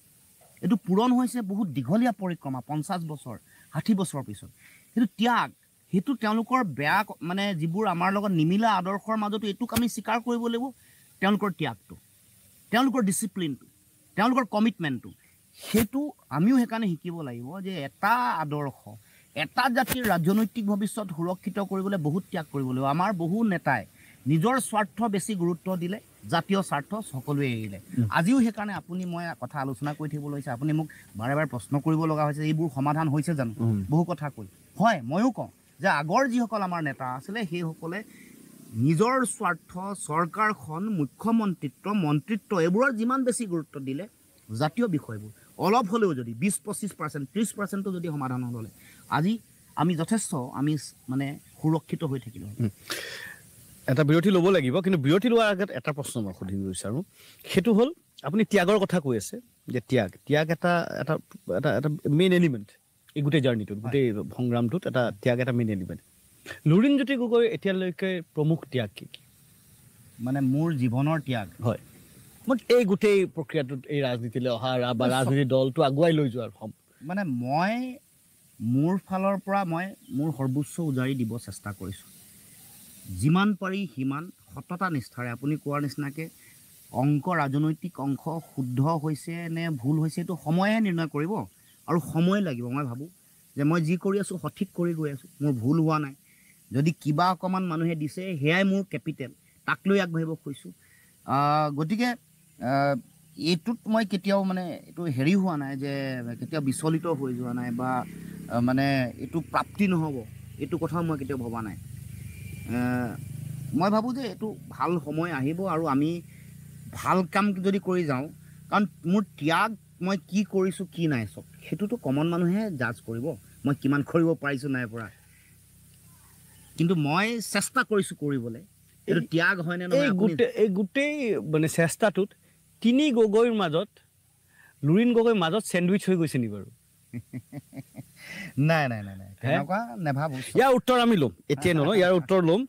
এইটো পূৰণ হৈছে বহুত দীঘলীয়া পৰিক্ৰমা, 50 বছৰ 60 বছৰৰ পিছত। সেইটো ত্যাগ, সেইটো তেওঁলোকৰ বেয়া মানে যিবোৰ আমাৰ লগত নিমিলা আদৰ্শৰ মাজতো এইটোক আমি স্বীকাৰ কৰিব লাগিব। তেওঁলোকৰ ত্যাগটো, তেওঁলোকৰ ডিচিপ্লিনটো, তেওঁলোকৰ কমিটমেণ্টটো, সেইটো আমিও সেইকাৰণে শিকিব লাগিব যে এটা আদৰ্শ এটা জাতিৰ ৰাজনৈতিক ভৱিষ্যত সুৰক্ষিত কৰিবলৈ বহুত ত্যাগ কৰিব লাগিব। আমাৰ বহু নেতাই নিজৰ স্বাৰ্থ বেছি গুৰুত্ব দিলে, জাতীয় স্বাৰ্থ সকলোৱে এৰিলে। আজিও সেইকাৰণে আপুনি মই কথা আলোচনা কৰি থাকিব লৈছে, আপুনি মোক বাৰে বাৰে প্ৰশ্ন কৰিব লগা হৈছে এইবোৰ সমাধান হৈছে জানো, বহু কথা কৈ। হয়, ময়ো কওঁ যে আগৰ যিসকল আমাৰ নেতা আছিলে সেইসকলে নিজৰ স্বাৰ্থ, চৰকাৰখন, মুখ্যমন্ত্ৰিত্ব, মন্ত্ৰিত্ব এইবোৰত যিমান বেছি গুৰুত্ব দিলে, জাতীয় বিষয়বোৰ অলপ হ'লেও যদি 20-25%, 30%ও যদি সমাধান হ'লে আজি আমি যথেষ্ট আমি মানে সুৰক্ষিত হৈ থাকিলোঁ। এটা বিৰতি ল'ব লাগিব, কিন্তু বিৰতি লোৱাৰ আগত এটা প্ৰশ্ন মই সুধিব বিচাৰোঁ। সেইটো হ'ল আপুনি ত্যাগৰ কথা কৈ আছে যে ত্যাগ এটা এটা এটা এটা মেইন এলিমেণ্ট এই গোটেই জাৰ্ণিটোত, গোটেই সংগ্ৰামটোত ত্যাগ এটা মেইন এলিমেণ্ট। লুৰিণজ্যোতি গগৈৰ এতিয়ালৈকে প্ৰমুখ ত্যাগ কি কি? মানে মোৰ জীৱনৰ ত্যাগ। হয়, মই এই গোটেই প্ৰক্ৰিয়াটোত এই ৰাজনীতিলৈ অহা বা ৰাজনীতিৰ দলটো আগুৱাই লৈ যোৱাৰ মানে মই মোৰ ফালৰ পৰা মই মোৰ সৰ্বোচ্চ উজাৰি দিব চেষ্টা কৰিছোঁ, যিমান পাৰি সিমান সততা নিষ্ঠাৰে। আপুনি কোৱাৰ নিচিনাকৈ ৰাজনৈতিক অংশ শুদ্ধ হৈছে নে ভুল হৈছে এইটো সময়ে নিৰ্ণয় কৰিব, আৰু সময় লাগিব। মই ভাবোঁ যে মই যি কৰি আছোঁ সঠিক কৰি গৈ আছোঁ, মোৰ ভুল হোৱা নাই। যদি কিবা অকণমান মানুহে দিছে সেয়াই মোৰ কেপিটেল, তাক লৈ আগবাঢ়িব খুজিছোঁ। গতিকে এইটোত মই কেতিয়াও মানে এইটো হেৰি হোৱা নাই যে কেতিয়াও বিচলিত হৈ যোৱা নাই বা মানে এইটো প্ৰাপ্তি নহ'ব, এইটো কথাও মই কেতিয়াও ভবা নাই। মই ভাবোঁ যে এইটো ভাল সময় আহিব আৰু আমি ভাল কাম যদি কৰি যাওঁ, কাৰণ মোৰ ত্যাগ মই কি কৰিছোঁ কি নাই চব সেইটোতো কমন মানুহে জাজ কৰিব, মই কিমান কৰিব পাৰিছোঁ নাই পৰা। কিন্তু মই চেষ্টা কৰিছোঁ কৰিবলৈ, এইটো ত্যাগ হয়নে নহয়। এই গোটেই মানে চেষ্টাটোত তিনি গগৈৰ মাজত লুৰিণ গগৈৰ মাজত চেণ্ডউইচ হৈ গৈছে নি বাৰু? নাই নাই নাই নাই, তেনেকুৱা নাভাবোঁ। ইয়াৰ উত্তৰ আমি ল'ম, এতিয়াই নলওঁ, ইয়াৰ উত্তৰ ল'ম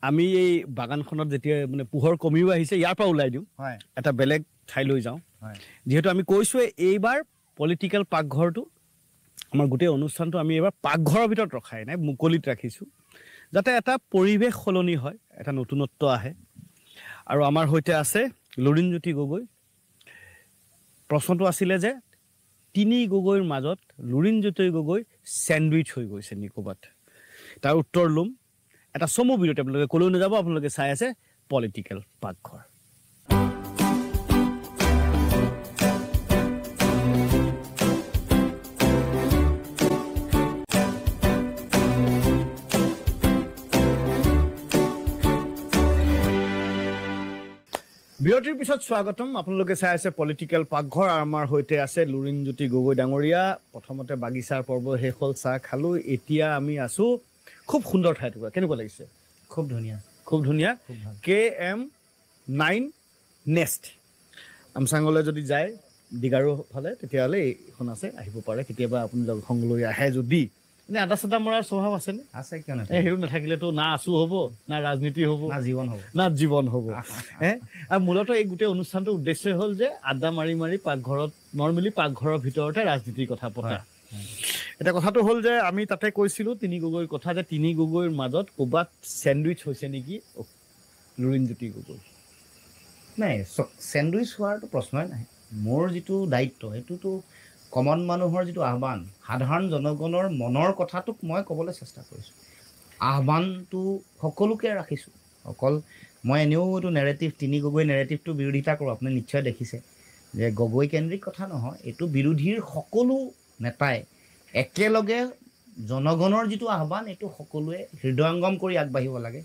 আমি এই বাগানখনত যেতিয়া মানে পোহৰ কমিও আহিছে, ইয়াৰ পৰা ওলাই দিওঁ, এটা বেলেগ ঠাইলৈ যাওঁ। যিহেতু আমি কৈছোঁৱে এইবাৰ পলিটিকেল পাকঘৰটো, আমাৰ গোটেই অনুষ্ঠানটো আমি এইবাৰ পাকঘৰৰ ভিতৰত ৰখাই নাই, মুকলিত ৰাখিছোঁ, যাতে এটা পৰিৱেশ সলনি হয়, এটা নতুনত্ব আহে। আৰু আমাৰ সৈতে আছে লুৰিণজ্যোতি গগৈ। প্ৰশ্নটো আছিলে যে তিনি গগৈৰ মাজত লুৰিণজ্যোতি গগৈ চেণ্ডউইচ হৈ গৈছে নি ক'ৰবাত? তাৰ উত্তৰ ল'ম এটা চমু বিৰতি। আপোনালোকে ক'লৈ নাযাব, আপোনালোকে চাই আছে পলিটিকেল পাকঘৰ। বিৰতিৰ পিছত স্বাগতম, আপোনালোকে চাই আছে পলিটিকেল পাকঘৰ। আমাৰ সৈতে আছে লুৰিণজ্যোতি গগৈ ডাঙৰীয়া। প্ৰথমতে বাগিচাৰ পৰ্ব শেষ হ'ল, চাহ খালোঁ, এতিয়া আমি আছোঁ খুব সুন্দৰ ঠাইটুকুৰা। কেনেকুৱা লাগিছে? খুব ধুনীয়া, খুব ধুনীয়া। KM9 nest. আমচাঙলৈ যদি যায় দীঘাৰু ফালে তেতিয়াহ'লে এইখন আছে, আহিব পাৰে কেতিয়াবা আপুনি সংগলৈ আহে যদি। এনে আদা চাদা মৰাৰ স্বভাৱ আছেনে? আছে, কিয় নাই? সেইটো নাথাকিলেতো না আছো হ'ব, না ৰাজনীতি হ'ব, না জীৱন হ'ব। আৰু মূলতঃ এই গোটেই অনুষ্ঠানটোৰ উদ্দেশ্য হ'ল যে আড্ডা মাৰি মাৰি পাকঘৰত, নৰ্মেলি পাকঘৰৰ ভিতৰতে ৰাজনীতিৰ কথা পতা। এতিয়া কথাটো হ'ল যে আমি তাতে কৈছিলোঁ তিনি গগৈৰ কথা, যে তিনি গগৈৰ মাজত ক'ৰবাত চেণ্ডউইচ হৈছে নেকি লুৰিণজ্যোতি গগৈ? নাই, চেণ্ডউইচ হোৱাৰতো প্ৰশ্নই নাই। মোৰ যিটো দায়িত্ব সেইটোতো কমন মানুহৰ যিটো আহ্বান, সাধাৰণ জনগণৰ মনৰ কথাটোক মই ক'বলৈ চেষ্টা কৰিছোঁ। আহ্বানটো সকলোকে ৰাখিছোঁ, অকল মই এনেও এইটো নেৰেটিভ, তিনি গগৈ নেৰেটিভটো বিৰোধিতা কৰোঁ। আপুনি নিশ্চয় দেখিছে যে গগৈ কেন্দ্ৰিক কথা নহয়, এইটো বিৰোধীৰ সকলো নেতাই একেলগে জনগণৰ যিটো আহ্বান এইটো সকলোৱে হৃদয়ংগম কৰি আগবাঢ়িব লাগে,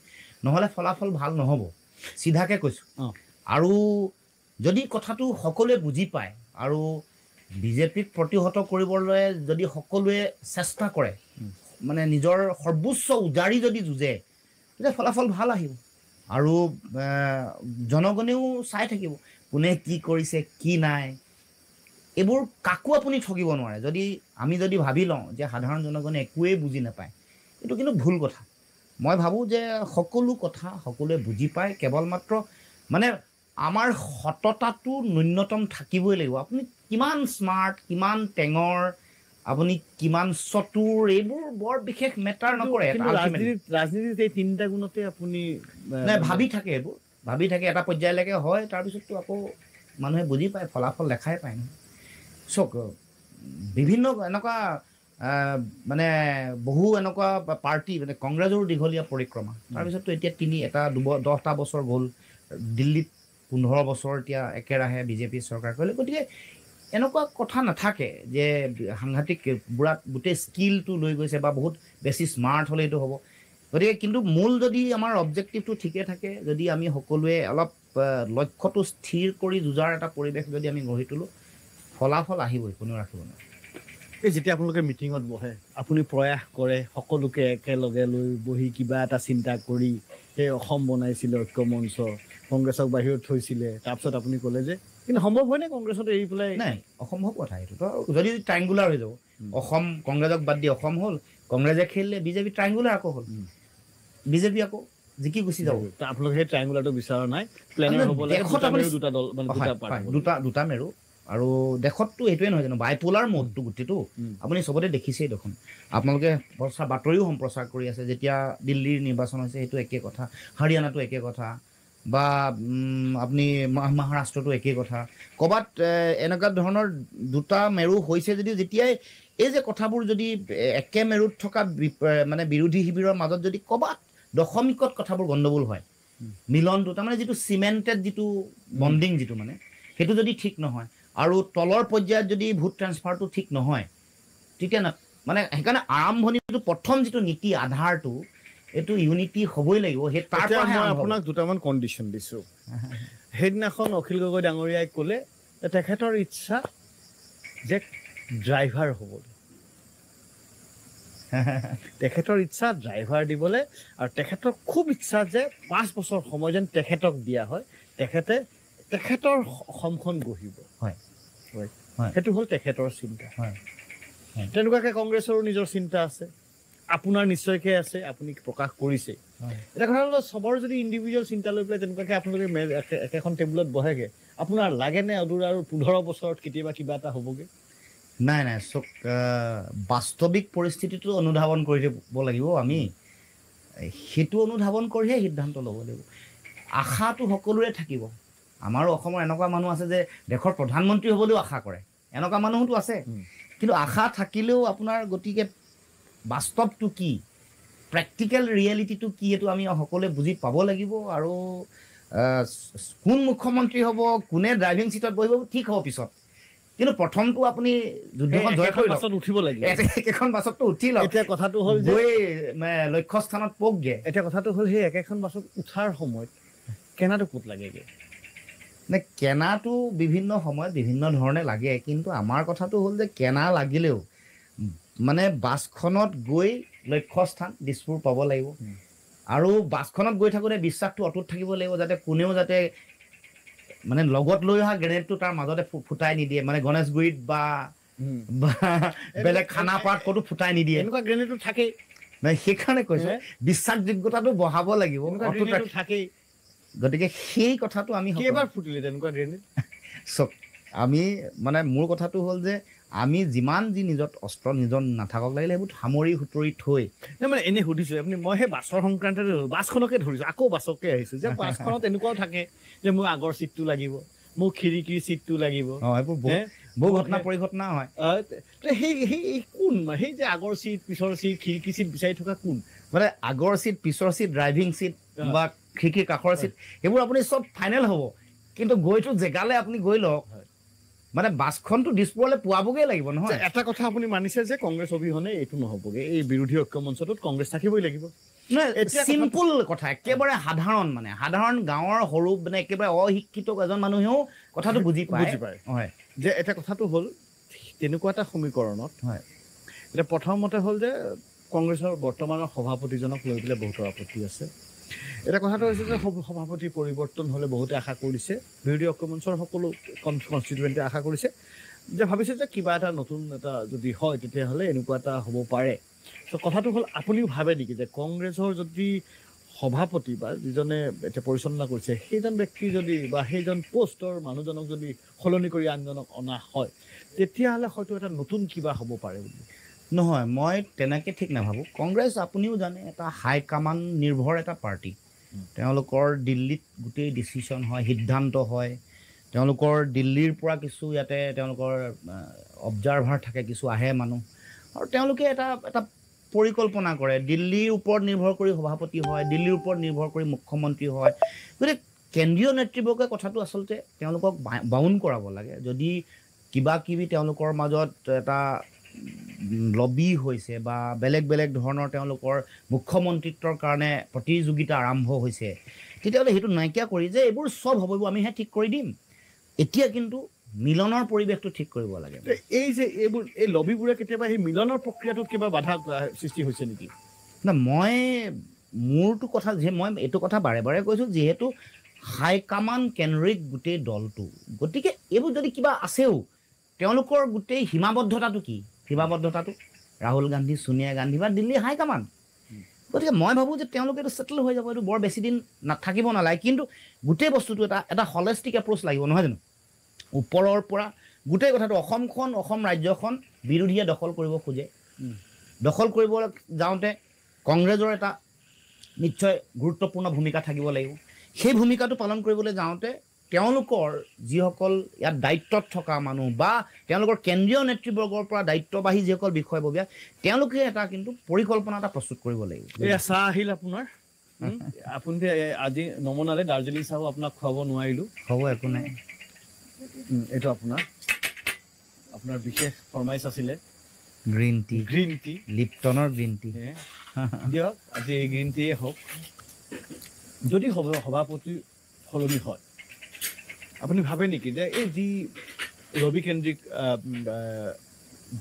নহ'লে ফলাফল ভাল নহ'ব, চিধাকৈ কৈছোঁ। আৰু যদি কথাটো সকলোৱে বুজি পায় আৰু বিজেপিক প্ৰতিহত কৰিবলৈ যদি সকলোৱে চেষ্টা কৰে, মানে নিজৰ সৰ্বোচ্চ উজাৰি যদি যুঁজে, তেতিয়া ফলাফল ভাল আহিব। আৰু জনগণেও চাই থাকিব কোনে কি কৰিছে কি নাই। এইবোৰ কাকো আপুনি ঠগিব নোৱাৰে। আমি যদি ভাবি লওঁ যে সাধাৰণ জনগণে একোৱেই বুজি নাপায়, এইটো কিন্তু ভুল কথা। মই ভাবোঁ যে সকলো কথা সকলোৱে বুজি পায়, কেৱল মাত্ৰ মানে আমাৰ সততাটো ন্যূনতম থাকিবই লাগিব। আপুনি কিমান স্মাৰ্ট, কিমান টেঙৰ, আপুনি কিমান চতুৰ, এইবোৰ বৰ বিশেষ মেটাৰ নকৰে। ৰাজনীতিত এই তিনিটা গুণতে আপুনি ভাবি থাকে, এইবোৰ ভাবি থাকে এটা পৰ্যায়লৈকে হয়, তাৰপিছততো আকৌ মানুহে বুজি পায়, ফলাফল দেখাই পায় নহয়। চাওক, বিভিন্ন এনেকুৱা মানে বহু এনেকুৱা পাৰ্টি মানে কংগ্ৰেছৰো দীঘলীয়া পৰিক্ৰমা তাৰপিছততো এতিয়া 10টা বছৰ গ'ল দিল্লীত 15 বছৰ এতিয়া একেৰাহে বিজেপি চৰকাৰ কৰিলে গতিকে এনেকুৱা কথা নাথাকে যে সাংঘাতিক গোটেই স্কিলটো লৈ গৈছে বা বহুত বেছি স্মাৰ্ট হ'লে এইটো হ'ব গতিকে কিন্তু মূল যদি আমাৰ অবজেক্টিভটো ঠিকে থাকে যদি আমি সকলোৱে অলপ লক্ষ্যটো স্থিৰ কৰি যুঁজাৰ এটা পৰিৱেশ যদি আমি গঢ়ি তোলোঁ ফলাফল আহিবই কোনেও ৰাখিব নোৱাৰে এই যেতিয়া আপোনালোকে মিটিঙত বহে আপুনি প্ৰয়াস কৰে সকলোকে একেলগে লৈ বহি কিবা এটা চিন্তা কৰি সেই অসম বনাইছিলে ঐক্যমঞ্চ কংগ্ৰেছক বাহিৰত থৈছিলে তাৰপিছত আপুনি ক'লে যে কিন্তু সম্ভৱ হয়নে কংগ্ৰেছত এৰি পেলাই নাই অসম্ভৱ কথা এইটো তো যদি ট্ৰাইংগুলাৰ হৈ যাব অসম কংগ্ৰেছক বাদ দি অসম হ'ল কংগ্ৰেছে খেলিলে বিজেপি ট্ৰাইংগুলাৰ আকৌ হ'ল বিজেপি আকৌ জিকি গুচি যাব আপোনালোকে সেই ট্ৰাইংগুলাৰটো বিচৰা নাই প্লেনাৰ হ'ব লাগে দুটা দল মানে দুটা মেৰু আৰু দেশততো এইটোৱে নহয় জানো বাইপোলাৰ মোডটো গোটেইটো আপুনি চবতে দেখিছেই দেখোন আপোনালোকে বাতৰিও সম্প্ৰচাৰ কৰি আছে যেতিয়া দিল্লীৰ নিৰ্বাচন হৈছে সেইটো একে কথা হাৰিয়ানাটো একে কথা বা আপুনি মহাৰাষ্ট্ৰটো একেই কথা ক'ৰবাত এনেকুৱা ধৰণৰ দুটা মেৰু হৈছে যদিও যেতিয়াই এই যে কথাবোৰ যদি একে মেৰুত থকা মানে বিৰোধী শিবিৰৰ মাজত যদি ক'ৰবাত দশমিকত কথাবোৰ গণ্ডগোল হয় মিলনটো তাৰমানে যিটো চিমেণ্টেড যিটো বণ্ডিং যিটো মানে সেইটো যদি ঠিক নহয় আৰু তলৰ পৰ্যায়ত যদি ভোট ট্ৰেন্সফাৰটো ঠিক নহয় তেতিয়া মানে সেইকাৰণে আৰম্ভণিটো প্ৰথম যিটো নীতি আধাৰটো এইটো ইউনিটি হ'বই লাগিব সেই তাৰ পৰা মই আপোনাক দুটামান কণ্ডিশ্যন দিছোঁ সেইদিনাখন অখিল গগৈ ডাঙৰীয়াই ক'লে যে তেখেতৰ ইচ্ছা যে ড্ৰাইভাৰ হ'বলৈ তেখেতৰ ইচ্ছা ড্ৰাইভাৰ দিবলৈ আৰু তেখেতৰ খুব ইচ্ছা যে 5 বছৰ সময় যেন তেখেতক দিয়া হয় তেখেতৰ অসমখন গঢ়িব হয় সেইটো হ'ল তেখেতৰ চিন্তা হয় তেনেকুৱাকৈ কংগ্ৰেছৰো নিজৰ চিন্তা আছে আপোনাৰ নিশ্চয়কৈ আছে আপুনি প্ৰকাশ কৰিছে এটা কথা হ'ল চবৰ যদি ইণ্ডিভিজুৱেল চিন্তা লৈ পেলাই তেনেকুৱাকৈ আপোনালোকে একেখন টেবুলত বহেগৈ আপোনাৰ লাগেনে অদূৰ আৰু 15 বছৰত কেতিয়াবা কিবা এটা হ'বগৈ নাই চব বাস্তৱিক পৰিস্থিতিটো অনুধাৱন কৰি দিব লাগিব আমি সেইটো অনুধাৱন কৰিহে সিদ্ধান্ত ল'ব লাগিব আশাটো সকলোৰে থাকিব আমাৰো অসমৰ এনেকুৱা মানুহ আছে যে দেশৰ প্ৰধানমন্ত্ৰী হ'বলৈও আশা কৰে এনেকুৱা মানুহোতো আছে কিন্তু আশা থাকিলেও আপোনাৰ গতিকে বাস্তৱটো কি প্ৰেক্টিকেল ৰিয়েলিটিটো কি এইটো আমি সকলোৱে বুজি পাব লাগিব আৰু কোন মুখ্যমন্ত্ৰী হ'ব কোনে ড্ৰাইভিং চিটত বহিব ঠিক হ'ব পিছত কিন্তু প্ৰথমটো আপুনি যুদ্ধখন জয় কৰি বাছত উঠিব লাগিব একেখন বাছততো উঠি লওক এতিয়া কথাটো হ'ল যে লক্ষ্য স্থানত পকগে এতিয়া কথাটো হ'ল সেই একেখন বাছত উঠাৰ সময়ত কেনাটো ক'ত লাগেগৈ নে কেনাটো বিভিন্ন সময়ত বিভিন্ন ধৰণে লাগে কিন্তু আমাৰ কথাটো হ'ল যে কেনা লাগিলেও মানে বাছখনত গৈ লক্ষ্যস্থান দিছপুৰ পাব লাগিব আৰু বাছখনত গৈ থাকোঁতে বিশ্বাসটো অটুট থাকিব লাগিব যাতে কোনেও যাতে মানে লগত লৈ অহা গ্ৰেনেডটো তাৰ মাজতে ফুটাই নিদিয়ে মানে গণেশগুৰিত বা বেলেগ খানাপাৰাত ক'তো ফুটাই নিদিয়ে এনেকুৱা গ্ৰেনেডটো থাকেই সেইকাৰণে কৈছোঁ বিশ্বাসযোগ্যতাটো বঢ়াব লাগিব থাকেই গতিকে সেই কথাটো আমি কেইবাৰ ফুটিলে তেনেকুৱা গ্ৰেনেড চব আমি মানে মোৰ কথাটো হ'ল যে আমি যিমান যি নিজত অস্ত্ৰ নিজৰ নাথাকক লাগিলে সেইবোৰ সামৰি সুতৰি থৈ মানে এনেই সুধিছোঁ আপুনি মই সেই বাছৰ সংক্ৰান্ততে বাছখনকে ধৰিছোঁ আকৌ বাছকে আহিছোঁ যে বাছখনত এনেকুৱাও থাকে যে মোৰ আগৰ চিটটো লাগিব মোৰ খিৰিকীৰ চিটটো লাগিব এইবোৰ বহু ঘটনা পৰিঘটনা হয় সেই কোন সেই যে আগৰ চিট পিছৰ চিট খিৰিকী চিট বিচাৰি থকা কোন মানে আগৰ চিট পিছৰ চিট ড্ৰাইভিং চিট বা খিৰিকীৰ কাষৰ চিট সেইবোৰ আপুনি চব ফাইনেল হ'ব কিন্তু গৈতো জেগালৈ আপুনি গৈ লওক মানে বাছখনটো দিছপুৰলৈ পোৱাবগৈ লাগিব নহয় এটা কথা আপুনি মানিছে যে কংগ্ৰেছ অবিহনে এইটো নহ'বগৈ এই বিৰোধী ঐক্য মঞ্চটোত কংগ্ৰেছ থাকিবই লাগিব চিম্পুল কথা একেবাৰে সাধাৰণ মানে সাধাৰণ গাঁৱৰ সৰু মানে একেবাৰে অশিক্ষিত এজন মানুহেও কথাটো বুজি পায় হয় যে এটা কথাটো হ'ল তেনেকুৱা এটা সমীকৰণত হয় এতিয়া প্ৰথমতে হ'ল যে কংগ্ৰেছৰ বৰ্তমানৰ সভাপতিজনক লৈ পেলাই বহুতৰ আপত্তি আছে এটা কথাটো হৈছে যে সভাপতি পৰিৱৰ্তন হ'লে বহুতে আশা কৰিছে বিৰোধী ঐক্য মঞ্চৰ সকলো কনষ্টিটুৱেণ্টে আশা কৰিছে যে ভাবিছে যে কিবা এটা নতুন এটা যদি হয় তেতিয়াহ'লে এনেকুৱা এটা হ'ব পাৰে ত' কথাটো হ'ল আপুনিও ভাবে নেকি যে কংগ্ৰেছৰ যদি সভাপতি বা যিজনে এতিয়া পৰিচালনা কৰিছে সেইজন ব্যক্তি যদি বা সেইজন পোষ্টৰ মানুহজনক যদি সলনি কৰি আনজনক অনা হয় তেতিয়াহ'লে হয়তো এটা নতুন কিবা হ'ব পাৰে বুলি নহয় মই তেনেকৈ ঠিক নাভাবোঁ কংগ্ৰেছ আপুনিও জানে এটা হাইকমাণ্ড নিৰ্ভৰ এটা পাৰ্টি তেওঁলোকৰ দিল্লীত গোটেই ডিচিশ্যন হয় সিদ্ধান্ত হয় তেওঁলোকৰ দিল্লীৰ পৰা কিছু ইয়াতে তেওঁলোকৰ অবজাৰ্ভাৰ থাকে কিছু আহে মানুহ আৰু তেওঁলোকে এটা পৰিকল্পনা কৰে, দিল্লীৰ ওপৰত নিৰ্ভৰ কৰি সভাপতি হয়, দিল্লীৰ ওপৰত নিৰ্ভৰ কৰি মুখ্যমন্ত্ৰী হয়। গতিকে কেন্দ্ৰীয় নেতৃবৰ্গে কথাটো আচলতে তেওঁলোকক বাউণ্ড কৰাব লাগে। যদি কিবা কিবি তেওঁলোকৰ মাজত এটা লবি হৈছে বা বেলেগ বেলেগ ধৰণৰ তেওঁলোকৰ মুখ্যমন্ত্ৰিত্বৰ কাৰণে প্ৰতিযোগিতা আৰম্ভ হৈছে, তেতিয়াহ'লে সেইটো নাইকিয়া কৰি যে এইবোৰ চব হ'ব, এইবোৰ আমিহে ঠিক কৰি দিম। এতিয়া কিন্তু মিলনৰ পৰিৱেশটো ঠিক কৰিব লাগে। এই যে এই লবিবোৰে কেতিয়াবা সেই মিলনৰ প্ৰক্ৰিয়াটোত কিবা বাধা সৃষ্টি হৈছে নেকি? না, মোৰটো কথা মই এইটো কথা বাৰে বাৰে কৈছোঁ, যিহেতু হাইকামাণ্ড কেন্দ্ৰিক গোটেই দলটো, গতিকে এইবোৰ যদি কিবা আছেও, তেওঁলোকৰ গোটেই সীমাবদ্ধতাটো কি? সীমাবদ্ধতাটো ৰাহুল গান্ধী, সোনিয়া গান্ধী বা দিল্লী হাইকামাণ্ড। গতিকে মই ভাবোঁ যে তেওঁলোকে এইটো ছেটেল হৈ যাব, এইটো বৰ বেছি দিন থাকিব নালাগে। কিন্তু গোটেই বস্তুটো এটা হলিষ্টিক এপ্ৰ'চ লাগিব, নহয় জানো? ওপৰৰ পৰা গোটেই কথাটো অসম ৰাজ্যখন বিৰোধীয়ে দখল কৰিব খোজে। দখল কৰিব যাওঁতে কংগ্ৰেছৰ এটা নিশ্চয় গুৰুত্বপূৰ্ণ ভূমিকা থাকিব লাগিব। সেই ভূমিকাটো পালন কৰিবলৈ যাওঁতে তেওঁলোকৰ যিসকল ইয়াত দায়িত্বত থকা মানুহ বা তেওঁলোকৰ কেন্দ্ৰীয় নেতৃবৰ্গৰ পৰা দায়িত্ববাহী যিসকল বিষয়ববীয়া, তেওঁলোকে এটা কিন্তু পৰিকল্পনা এটা প্ৰস্তুত কৰিব লাগিব। এয়া চাহ আহিল আপোনাৰ। আপুনি আজি নমনালে, দাৰ্জিলিং চাহো আপোনাক খুৱাব নোৱাৰিলোঁ। হ'ব, একো নাই। এইটো আপোনাৰ বিশেষ ফৰমাইছ আছিলে, গ্ৰীণ টি, লিপটনৰ গ্ৰীণ টি। দিয়ক, আজি এই গ্ৰীণ টিয়ে হওক। যদি সভাপতি সলনি হয়, আপুনি ভাবে নেকি যে এই যি ৰবিকেন্দ্ৰিক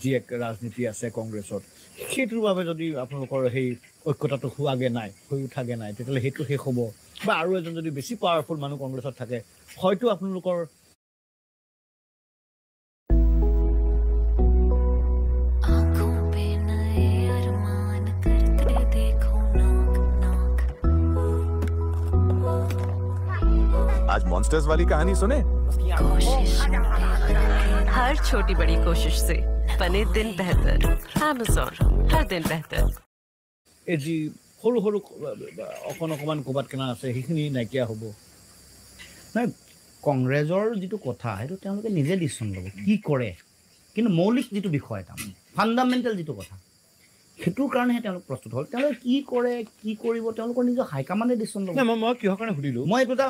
যি এক ৰাজনীতি আছে কংগ্ৰেছত, সেইটোৰ বাবে যদি আপোনালোকৰ সেই ঐক্যতাটো হৈ উঠাগে নাই, তেতিয়াহ'লে সেইটো শেষ হ'ব? বা আৰু এজন যদি বেছি পাৱাৰফুল মানুহ কংগ্ৰেছত থাকে, হয়তো আপোনালোকৰ आज मॉन्स्टर्स वाली कहानी सुने? हर छोटी बड़ी कोशिश से बने दिन बेहतर। Amazon, हर दिन बेहतर। এই যি সৰু অকণমান ক'ৰবাত কেনা আছে, সেইখিনি নাইকিয়া হ'ব? নহয়, কংগ্ৰেছৰ যিটো কথা সেইটো তেওঁলোকে নিজে ডিচিশ্যন ল'ব কি কৰে। কিন্তু মৌলিক যিটো বিষয়, তাৰমানে ফাণ্ডামেণ্টেল যিটো কথা, সেইটোৰ কাৰণেহে তেওঁলোক প্ৰস্তুত হ'ল। তেওঁলোকে কি কৰে, কি কৰিব, তেওঁলোকৰ নিজৰ হাইকামাণ্ডে ডিচিশ্যন ল'ব। মই কিহৰ কাৰণে সুধিলোঁ, মই এইটো এটা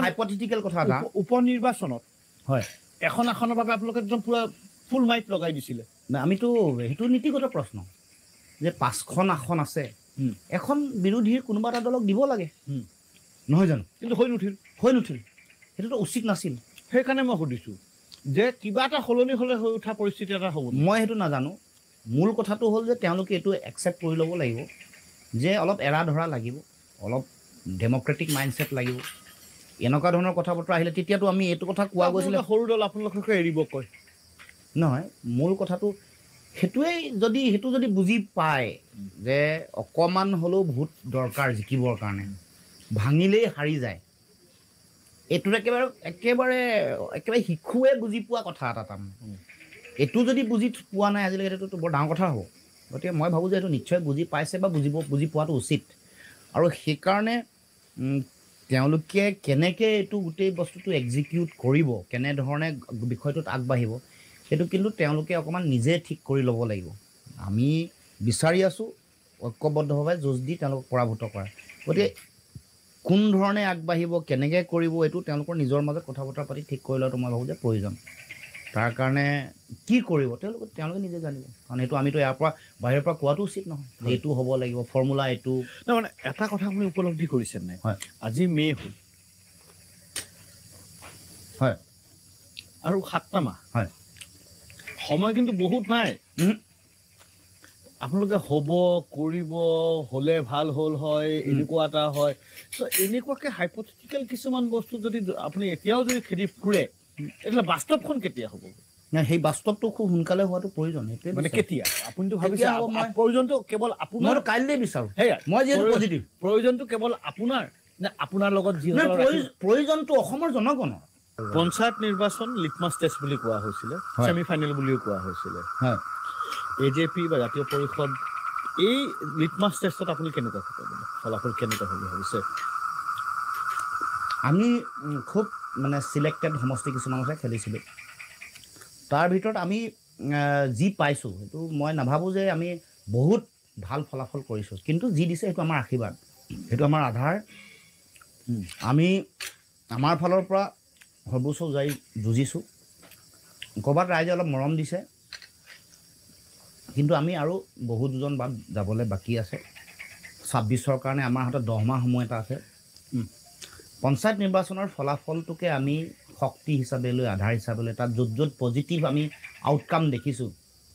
হাইপথেটিকেল কথা এটা। উপনিৰ্বাচনত হয়, এখন আসনৰ বাবে আপোনালোকে একদম পুৰা ফুল মাইক লগাই দিছিলে। আমিতো সেইটো নীতিগত প্ৰশ্ন যে 5খন আসন আছে, এখন বিৰোধীৰ কোনোবা এটা দলক দিব লাগে, নহয় জানো? কিন্তু হৈ নুঠিল। সেইটোতো উচিত নাছিল। সেইকাৰণে মই সুধিছোঁ যে কিবা এটা সলনি হ'লে হৈ উঠা পৰিস্থিতি এটা হ'ব। মই সেইটো নাজানো। মূল কথাটো হ'ল যে তেওঁলোকে এইটো একচেপ্ট কৰি ল'ব লাগিব যে অলপ এৰা ধৰা লাগিব, অলপ ডেম'ক্ৰেটিক মাইণ্ডছেট লাগিব। এনেকুৱা ধৰণৰ কথা বতৰা আহিলে তেতিয়াতো আমি এইটো কথা কোৱা গৈছিলে, সৰু দল আপোনালোকে এৰিব কয়। নহয়, মূল কথাটো সেইটোৱেই। সেইটো যদি বুজি পায় যে অকণমান হ'লেও ভোট দৰকাৰ জিকিবৰ কাৰণে, ভাঙিলেই হাৰি যায়, এইটোত একেবাৰে শিশুৱে বুজি পোৱা কথা এটা। তাৰমানে এইটো যদি বুজি পোৱা নাই আজিলৈকে, এইটোতো বৰ ডাঙৰ কথা হ'ব। গতিকে মই ভাবোঁ যে এইটো নিশ্চয় বুজি পাইছে বা বুজি পোৱাটো উচিত। আৰু সেইকাৰণে তেওঁলোকে কেনেকৈ এইটো গোটেই বস্তুটো এক্সিকিউট কৰিব, কেনেধৰণে বিষয়টোত আগবাঢ়িব, সেইটো কিন্তু তেওঁলোকে অকণমান নিজে ঠিক কৰি ল'ব লাগিব। আমি বিচাৰি আছোঁ ঐক্যবদ্ধভাৱে যুঁজ দি তেওঁলোকক পৰাভূত কৰা। গতিকে কোন ধৰণে আগবাঢ়িব, কেনেকৈ কৰিব, এইটো তেওঁলোকৰ নিজৰ মাজত কথা বতৰা পাতি ঠিক কৰি লোৱাটো মই ভাবোঁ যে প্ৰয়োজন। তাৰ কাৰণে কি কৰিব তেওঁলোকে নিজে জানিব। কাৰণ এইটো আমিতো ইয়াৰ পৰা বাহিৰৰ পৰা কোৱাটো উচিত নহয়, এইটো হ'ব লাগিব, ফৰ্মুলা এইটো। মানে এটা কথা আপুনি উপলব্ধি কৰিছে নাই? হয়, আজি মে' হ'ল, হয়, আৰু 7টা মাহ, হয়, সময় কিন্তু বহুত নাই। আপোনালোকে হ'ব, কৰিব, হ'লে ভাল হ'ল হয়, এনেকুৱা এটা হয়। ত' এনেকুৱাকৈ হাইপথেটিকেল কিছুমান বস্তু যদি আপুনি এতিয়াও যদি খেদি ফুৰে, তেতিয়াহ'লে বাস্তৱখন কেতিয়া হ'ব? নাই, সেই বাস্তৱটো খুব সোনকালে হোৱাটো প্ৰয়োজন। সেইটোৱে মানে কেতিয়া আপুনিতো ভাবিছে কেতিয়া হ'ব? প্ৰয়োজনটো কেৱল আপোনাৰ, কাইলৈ বিচাৰোঁ। সেয়া মই যিহেতু পজিটিভ, প্ৰয়োজনটো কেৱল আপোনাৰ নে আপোনাৰ লগত যি প্ৰয়োজনটো অসমৰ জনগণৰ। পঞ্চায়ত নিৰ্বাচন লিটমাছ টেষ্ট বুলি কোৱা হৈছিলে, ছেমি ফাইনেল বুলিও কোৱা হৈছিলে। হয়, AJP বা জাতীয় পৰিষদ, এই লিটমাছ টেষ্টত আপুনি কেনেকুৱা ফলাফল কেনেকুৱা হ'ব ভাবিছে? আমি খুব চিলেক্টেড সমষ্টি কিছুমানতহে খেলিছিলোঁ। তাৰ ভিতৰত আমি যি পাইছোঁ সেইটো মই নাভাবোঁ যে আমি বহুত ভাল ফলাফল কৰিছোঁ, কিন্তু যি দিছে সেইটো আমাৰ আশীৰ্বাদ, সেইটো আমাৰ আধাৰ। আমি আমাৰ ফালৰ পৰা সৰ্বোচ্চ যাই যুঁজিছোঁ। ক'ৰবাত ৰাইজে অলপ মৰম দিছে, কিন্তু আমি আৰু বহু দুজন বাট যাবলৈ বাকী আছে। 26ৰ কাৰণে আমাৰ হাতত 10 মাহ সময় এটা আছে। পঞ্চায়ত নিৰ্বাচনৰ ফলাফলটোকে আমি শক্তি হিচাপে লৈ, আধাৰ হিচাপে লৈ, তাত য'ত য'ত পজিটিভ আমি আউটকাম দেখিছোঁ,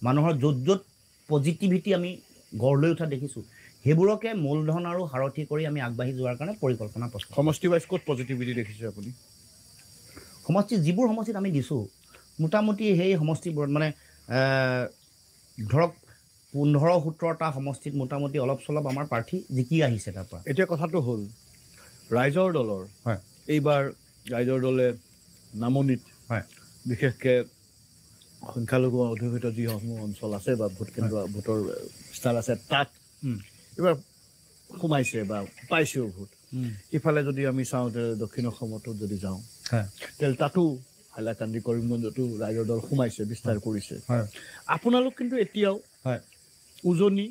মানুহৰ য'ত য'ত পজিটিভিটি আমি গঢ় লৈ উঠা দেখিছোঁ, সেইবোৰকে মূলধন আৰু সাৰথি কৰি আমি আগবাঢ়ি যোৱাৰ কাৰণে পৰিকল্পনা প্ৰস্তুত। সমষ্টি ৱাইজ ক'ত পজিটিভিটি দেখিছে আপুনি? যিবোৰ সমষ্টিত আমি দিছোঁ, মোটামুটি সেই সমষ্টিবোৰত মানে ধৰক 15-17টা সমষ্টিত মোটামুটি অলপ চলপ আমাৰ প্ৰাৰ্থী জিকি আহিছে তাৰ পৰা। এতিয়া কথাটো হ'ল ৰাইজৰ দলৰ, হয়, এইবাৰ ৰাইজৰ দলে নামনিত, হয়, বিশেষকৈ সংখ্যালঘু অধ্যুষিত যিসমূহ অঞ্চল আছে বা ভোট কেন্দ্ৰ, ভোটৰ স্থল আছে, তাত এইবাৰ সোমাইছে বা পাইছেও ভোট। ইফালে যদি আমি চাওঁ যে দক্ষিণ অসমতো যদি যাওঁ, তেল তাতো হাইলাকান্দি, কৰিমগঞ্জতো ৰাইজৰ দল সোমাইছে, বিস্তাৰ কৰিছে। আপোনালোক কিন্তু এতিয়াও উজনি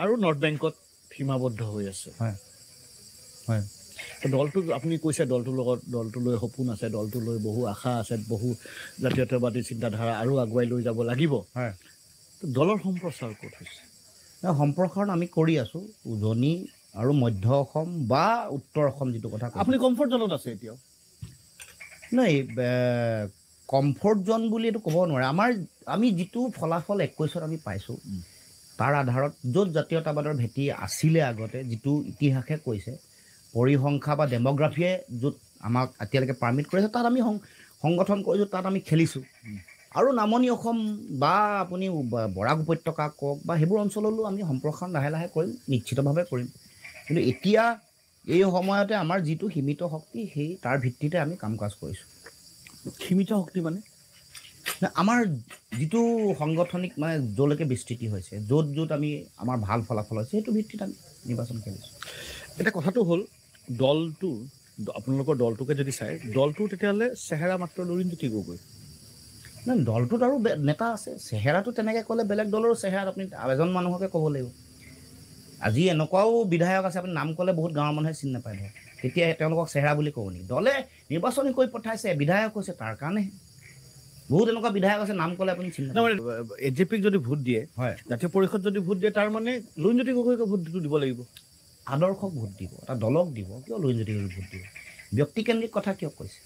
আৰু নৰ্থ বেংকত সীমাবদ্ধ হৈ আছে। দলটো আপুনি কৈছে দলটোলৈ সপোন আছে, দলটোলৈ বহু আশা আছে, বহু জাতীয়তাবাদী চিন্তাধাৰা আৰু আগুৱাই লৈ যাব লাগিব। দলৰ সম্প্ৰচাৰ ক'ত হৈছে? সম্প্ৰসাৰণ আমি কৰি আছোঁ উজনি আৰু মধ্য অসম বা উত্তৰ অসম, যিটো কথা আপুনি কমফৰ্ট জ'নত আছে এতিয়াও? নাই, কমফৰ্ট জ'ন বুলি এইটো ক'ব নোৱাৰে। আমি যিটো ফলাফল 21ত আমি পাইছোঁ, তাৰ আধাৰত য'ত জাতীয়তাবাদৰ ভেটি আছিলে আগতে, যিটো ইতিহাসে কৈছে, পৰিসংখ্যা বা ডেম'গ্ৰাফিয়ে য'ত আমাক এতিয়ালৈকে পাৰ্মিট কৰিছে, তাত আমি সংগঠন কৰিছোঁ, তাত আমি খেলিছোঁ। আৰু নামনি অসম বা আপুনি বৰাক উপত্যকা কওক বা সেইবোৰ অঞ্চললৈও আমি সম্প্ৰসাৰণ লাহে লাহে কৰিম, নিশ্চিতভাৱে কৰিম। কিন্তু এতিয়া এই সময়তে আমাৰ যিটো সীমিত শক্তি, সেই তাৰ ভিত্তিতে আমি কাম কাজ কৰিছোঁ। সীমিত শক্তি মানে আমাৰ যিটো সাংগঠনিক মানে য'লৈকে বিস্তৃতি হৈছে, য'ত য'ত আমি আমাৰ ভাল ফলাফল হৈছে, সেইটো ভিত্তিত আমি নিৰ্বাচন খেলিছোঁ। এতিয়া কথাটো হ'ল দলটো, আপোনালোকৰ দলটোকে যদি চায়, দলটো তেতিয়াহ'লে চেহেৰা মাত্ৰ লুৰিণজ্যোতি গগৈ। নাই, দলটোত আৰু নেতা আছে। চেহেৰাটো তেনেকৈ ক'লে বেলেগ দলৰো চেহেৰাত আপুনি এজন মানুহকে ক'ব লাগিব। আজি এনেকুৱাও বিধায়ক আছে, আপুনি নাম ক'লে বহুত গাঁৱৰ মানুহে চিনি নাপায় ধৰক, তেতিয়া তেওঁলোকক চেহেৰা বুলি ক'ব নেকি? দলে নিৰ্বাচনী কৰি পঠাইছে, বিধায়ক হৈছে, তাৰ কাৰণে বহুত এনেকুৱা বিধায়ক আছে, নাম ক'লে আপুনি চিনি নাপায়। AJPক যদি ভোট দিয়ে, জাতীয় পৰিষদ যদি ভোট দিয়ে, তাৰ মানে লুৰিণজ্যোতি গগৈকে ভোটটো দিব লাগিব। আদৰ্শক ভোট দিব, এটা দলক দিব, কিয় লুৰিণজ্যোতি গগৈক ভোট দিব? ব্যক্তিকেন্দ্ৰিক কথা কিয় কৈছে?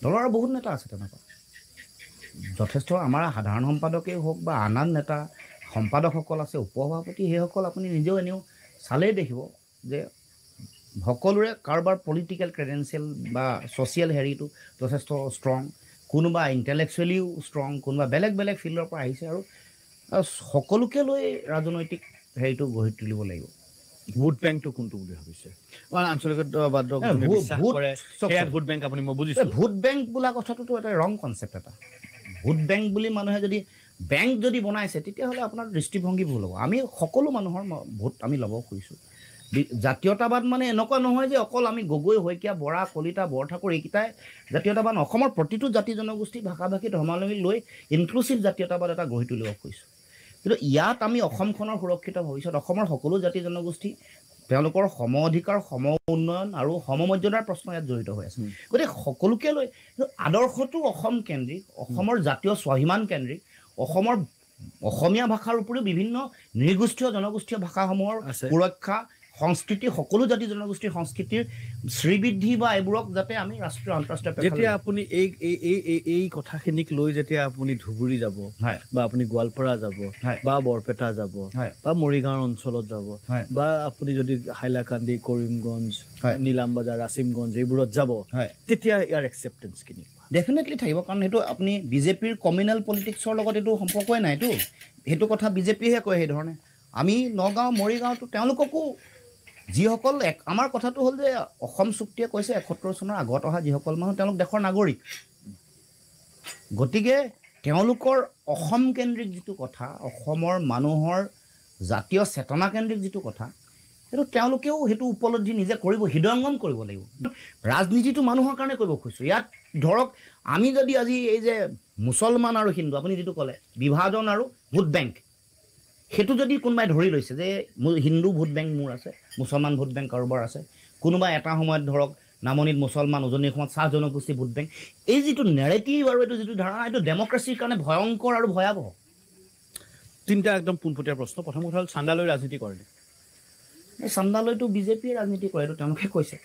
দলৰ আৰু বহুত নেতা আছে তেনেকুৱা, যথেষ্ট আমাৰ সাধাৰণ সম্পাদকেই হওক বা আন আন নেতা সম্পাদকসকল আছে, উপসভাপতি, সেইসকল আপুনি নিজেও এনেও চালেই দেখিব যে সকলোৰে কাৰোবাৰ পলিটিকেল ক্ৰেডেঞ্চিয়েল বা ছ'চিয়েল হেৰিটো যথেষ্ট ষ্ট্ৰং, কোনোবা ইণ্টেলেকচুৱেলিও ষ্ট্ৰং, কোনোবা বেলেগ বেলেগ ফিল্ডৰ পৰা আহিছে, আৰু সকলোকে লৈ ৰাজনৈতিক হেৰিটো গঢ়ি তুলিব লাগিব। ভোট বেংকটো কোনটো বুলি ভাবিছে? ভোট বেংক আপুনি, মই বুজিছোঁ। ভোট বেংক বোলা কথাটোতো এটা ৰং কনচেপ্ট এটা। ভোট বেংক বুলি মানুহে যদি বেংক যদি বনাইছে, তেতিয়াহ'লে আপোনাৰ দৃষ্টিভংগী ভুল হ'ব। আমি সকলো মানুহৰ ভোট আমি ল'ব খুজিছোঁ। জাতীয়তাবাদ মানে এনেকুৱা নহয় যে অকল আমি গগৈ, শইকীয়া, বৰা, কলিতা, বৰঠাকুৰ এইকেইটাই জাতীয়তাবাদ। অসমৰ প্ৰতিটো জাতি জনগোষ্ঠী, ভাষা ভাষী, ধৰ্মাৱলম্বী লৈ ইনক্লুচিভ জাতীয়তাবাদ এটা গঢ়ি তুলিব খুজিছোঁ। কিন্তু ইয়াত আমি অসমখনৰ সুৰক্ষিত ভৱিষ্যত, অসমৰ সকলো জাতি জনগোষ্ঠী, তেওঁলোকৰ সম অধিকাৰ, সম উন্নয়ন আৰু সমমৰ্যাদাৰ প্ৰশ্ন ইয়াত জড়িত হৈ আছে। গতিকে সকলোকে লৈ আদৰ্শটো অসম কেন্দ্ৰিক, অসমৰ জাতীয় স্বাভিমান কেন্দ্ৰিক, অসমৰ অসমীয়া ভাষাৰ উপৰিও বিভিন্ন নৃগোষ্ঠীয় জনগোষ্ঠীয় ভাষাসমূহৰ সুৰক্ষা, সংস্কৃতি, সকলো জাতি জনগোষ্ঠীৰ সংস্কৃতিৰ শ্ৰীবৃদ্ধি বা এইবোৰক যাতে আমি ৰাষ্ট্ৰীয় আন্তঃৰাষ্ট্ৰীয়। যেতিয়া আপুনি এই কথাখিনিক লৈ যেতিয়া আপুনি ধুবুৰী যাব, বা আপুনি গোৱালপাৰা যাব, বা বৰপেটা যাব, বা মৰিগাঁও অঞ্চলত যাব, বা আপুনি যদি হাইলাকান্দি, কৰিমগঞ্জ, নীলামবাজাৰ, ৰাছিমগঞ্জ এইবোৰত যাব, তেতিয়া ইয়াৰ একচেপ্টেঞ্চ কেনেকুৱা? ডেফিনেটলি থাকিব, কাৰণ সেইটো আপুনি বিজেপিৰ কমিউনেল পলিটিক্সৰ লগত এইটো সম্পৰ্কই নাইতো। সেইটো কথা বিজেপিয়েহে কয় সেইধৰণে। আমি নগাঁও, মৰিগাঁওতো তেওঁলোককো যিসকল আমাৰ কথাটো হ'ল যে অসম চুক্তিয়ে কৈছে ৭১ চনৰ আগত অহা যিসকল মানুহ, তেওঁলোক দেশৰ নাগৰিক। গতিকে তেওঁলোকৰ অসম কেন্দ্ৰিক যিটো কথা, অসমৰ মানুহৰ জাতীয় চেতনা কেন্দ্ৰিক যিটো কথা, সেইটো তেওঁলোকেও সেইটো উপলব্ধি নিজে কৰিব, হৃদয়ংগম কৰিব লাগিব। ৰাজনীতিটো মানুহৰ কাৰণে কৰিব খুজিছোঁ। ইয়াত ধৰক আমি যদি আজি এই যে মুছলমান আৰু হিন্দু, আপুনি যিটো ক'লে বিভাজন আৰু ভোট বেংক, সেইটো যদি কোনোবাই ধৰি লৈছে যে হিন্দু ভোট বেংক মোৰ আছে, মুছলমান ভোট বেংক কাৰোবাৰ আছে, কোনোবা এটা সময়ত ধৰক নামনিত মুছলমান, উজনিৰ সময়ত চাহ জনগোষ্ঠী ভোট বেংক, এই যিটো নেৰেটিভ আৰু এইটো যিটো ধাৰণা, এইটো ডেমক্ৰেচিৰ কাৰণে ভয়ংকৰ আৰু ভয়াৱহ। তিনিটা একদম পোনপটীয়া প্ৰশ্ন। প্ৰথম কথা হ'ল চান্দা লৈ ৰাজনীতি কৰে নে? এই চান্দালৈতো বিজেপিয়ে ৰাজনীতি কৰে, এইটো তেওঁলোকে কৈছে।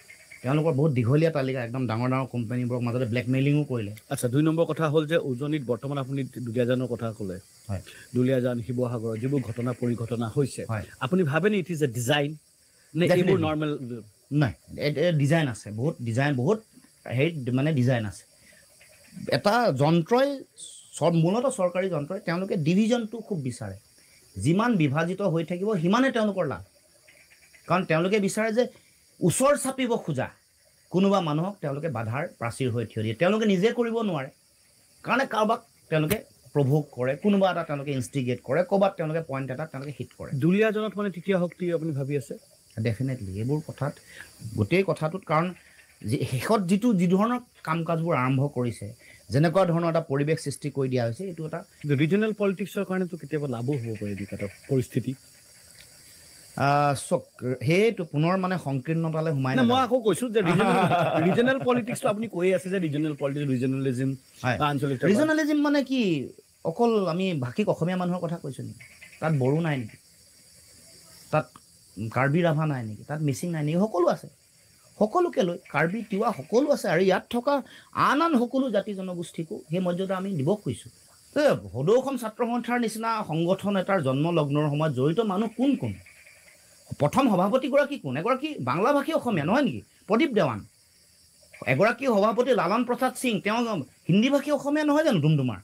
তেওঁলোকৰ বহুত দীঘলীয়া তালিকা, একদম ডাঙৰ ডাঙৰ কোম্পানীবোৰক মাজতে ব্লেকমেইলিঙো কৰিলে। আচ্ছা, 2 নম্বৰ কথা হ'ল যে উজনিত বৰ্তমান আপুনি দুলীয়াজানৰ কথা ক'লে, হয়, দুলীয়াজান, শিৱসাগৰৰ যিবোৰ ঘটনা পৰিঘটনা হৈছে, হয়, আপুনি ভাবেনে ইট ইজ এ ডিজাইন নে এইবোৰ নৰ্মেল? নাই, ডিজাইন আছে, বহুত ডিজাইন, বহুত হেৰি মানে ডিজাইন আছে। এটা যন্ত্ৰই মূলতঃ চৰকাৰী যন্ত্ৰই তেওঁলোকে ডিভিজনটো খুব বিচাৰে। যিমান বিভাজিত হৈ থাকিব সিমানে তেওঁলোকৰ লাভ। কাৰণ তেওঁলোকে বিচাৰে যে ওচৰ চাপিব খোজা কোনোবা মানুহক তেওঁলোকে বাধাৰ প্ৰাচীৰ হৈ থিয় দিয়ে। তেওঁলোকে নিজে কৰিব নোৱাৰে কাৰণে কাৰোবাক তেওঁলোকে প্ৰভোগ কৰে, কোনোবা এটা তেওঁলোকে ইনষ্টিগেট কৰে, ক'ৰবাত তেওঁলোকে পইণ্ট এটা তেওঁলোকে হিট কৰে। দুলীয়াজানত মানে তৃতীয় শক্তি আপুনি ভাবি আছে? ডেফিনেটলি এইবোৰ কথাত, গোটেই কথাটোত, কাৰণ শেষত যি ধৰণৰ কাম কাজবোৰ আৰম্ভ কৰিছে, যেনেকুৱা ধৰণৰ এটা পৰিৱেশ সৃষ্টি কৰি দিয়া হৈছে, এইটো এটা ৰিজনেল পলিটিক্সৰ কাৰণেতো কেতিয়াবা লাভো হ'ব পাৰে এনেকুৱা পৰিস্থিতি। চক সেইটো পুনৰ মানে সংকীৰ্ণতালৈ সোমাই নাই, মই আকৌ কৈছোঁ যে ৰিজনেল পলিটিক্সটো আপুনি কৈ আছে যে ৰিজনেল পলিটিক্স, ৰিজনেলিজিম, আঞ্চলিক ৰিজনেলিজিম মানে কি? অকল আমি ভাষিক অসমীয়া মানুহৰ কথা কৈছোঁ নেকি? তাত বড়ো নাই নেকি? তাত কাৰ্বি ৰাভা নাই নেকি? তাত মিচিং নাই নেকি? সকলো আছে, সকলোকে লৈ কাৰ্বি তিৱা সকলো আছে। আৰু ইয়াত থকা আন সকলো জাতি জনগোষ্ঠীকো সেই মৰ্যাদা আমি দিব খুজিছোঁ। সদৌ অসম ছাত্ৰ সন্থাৰ নিচিনা সংগঠন এটাৰ জন্মলগ্নৰ সময়ত জড়িত মানুহ কোন কোন? প্ৰথম সভাপতিগৰাকী কোন? এগৰাকী বাংলাভাষী অসমীয়া নহয় নেকি? প্ৰদীপ দেৱান। এগৰাকী সভাপতি লালন প্ৰসাদ সিং, তেওঁ হিন্দীভাষী অসমীয়া নহয় জানো? ডুমডুমাৰ।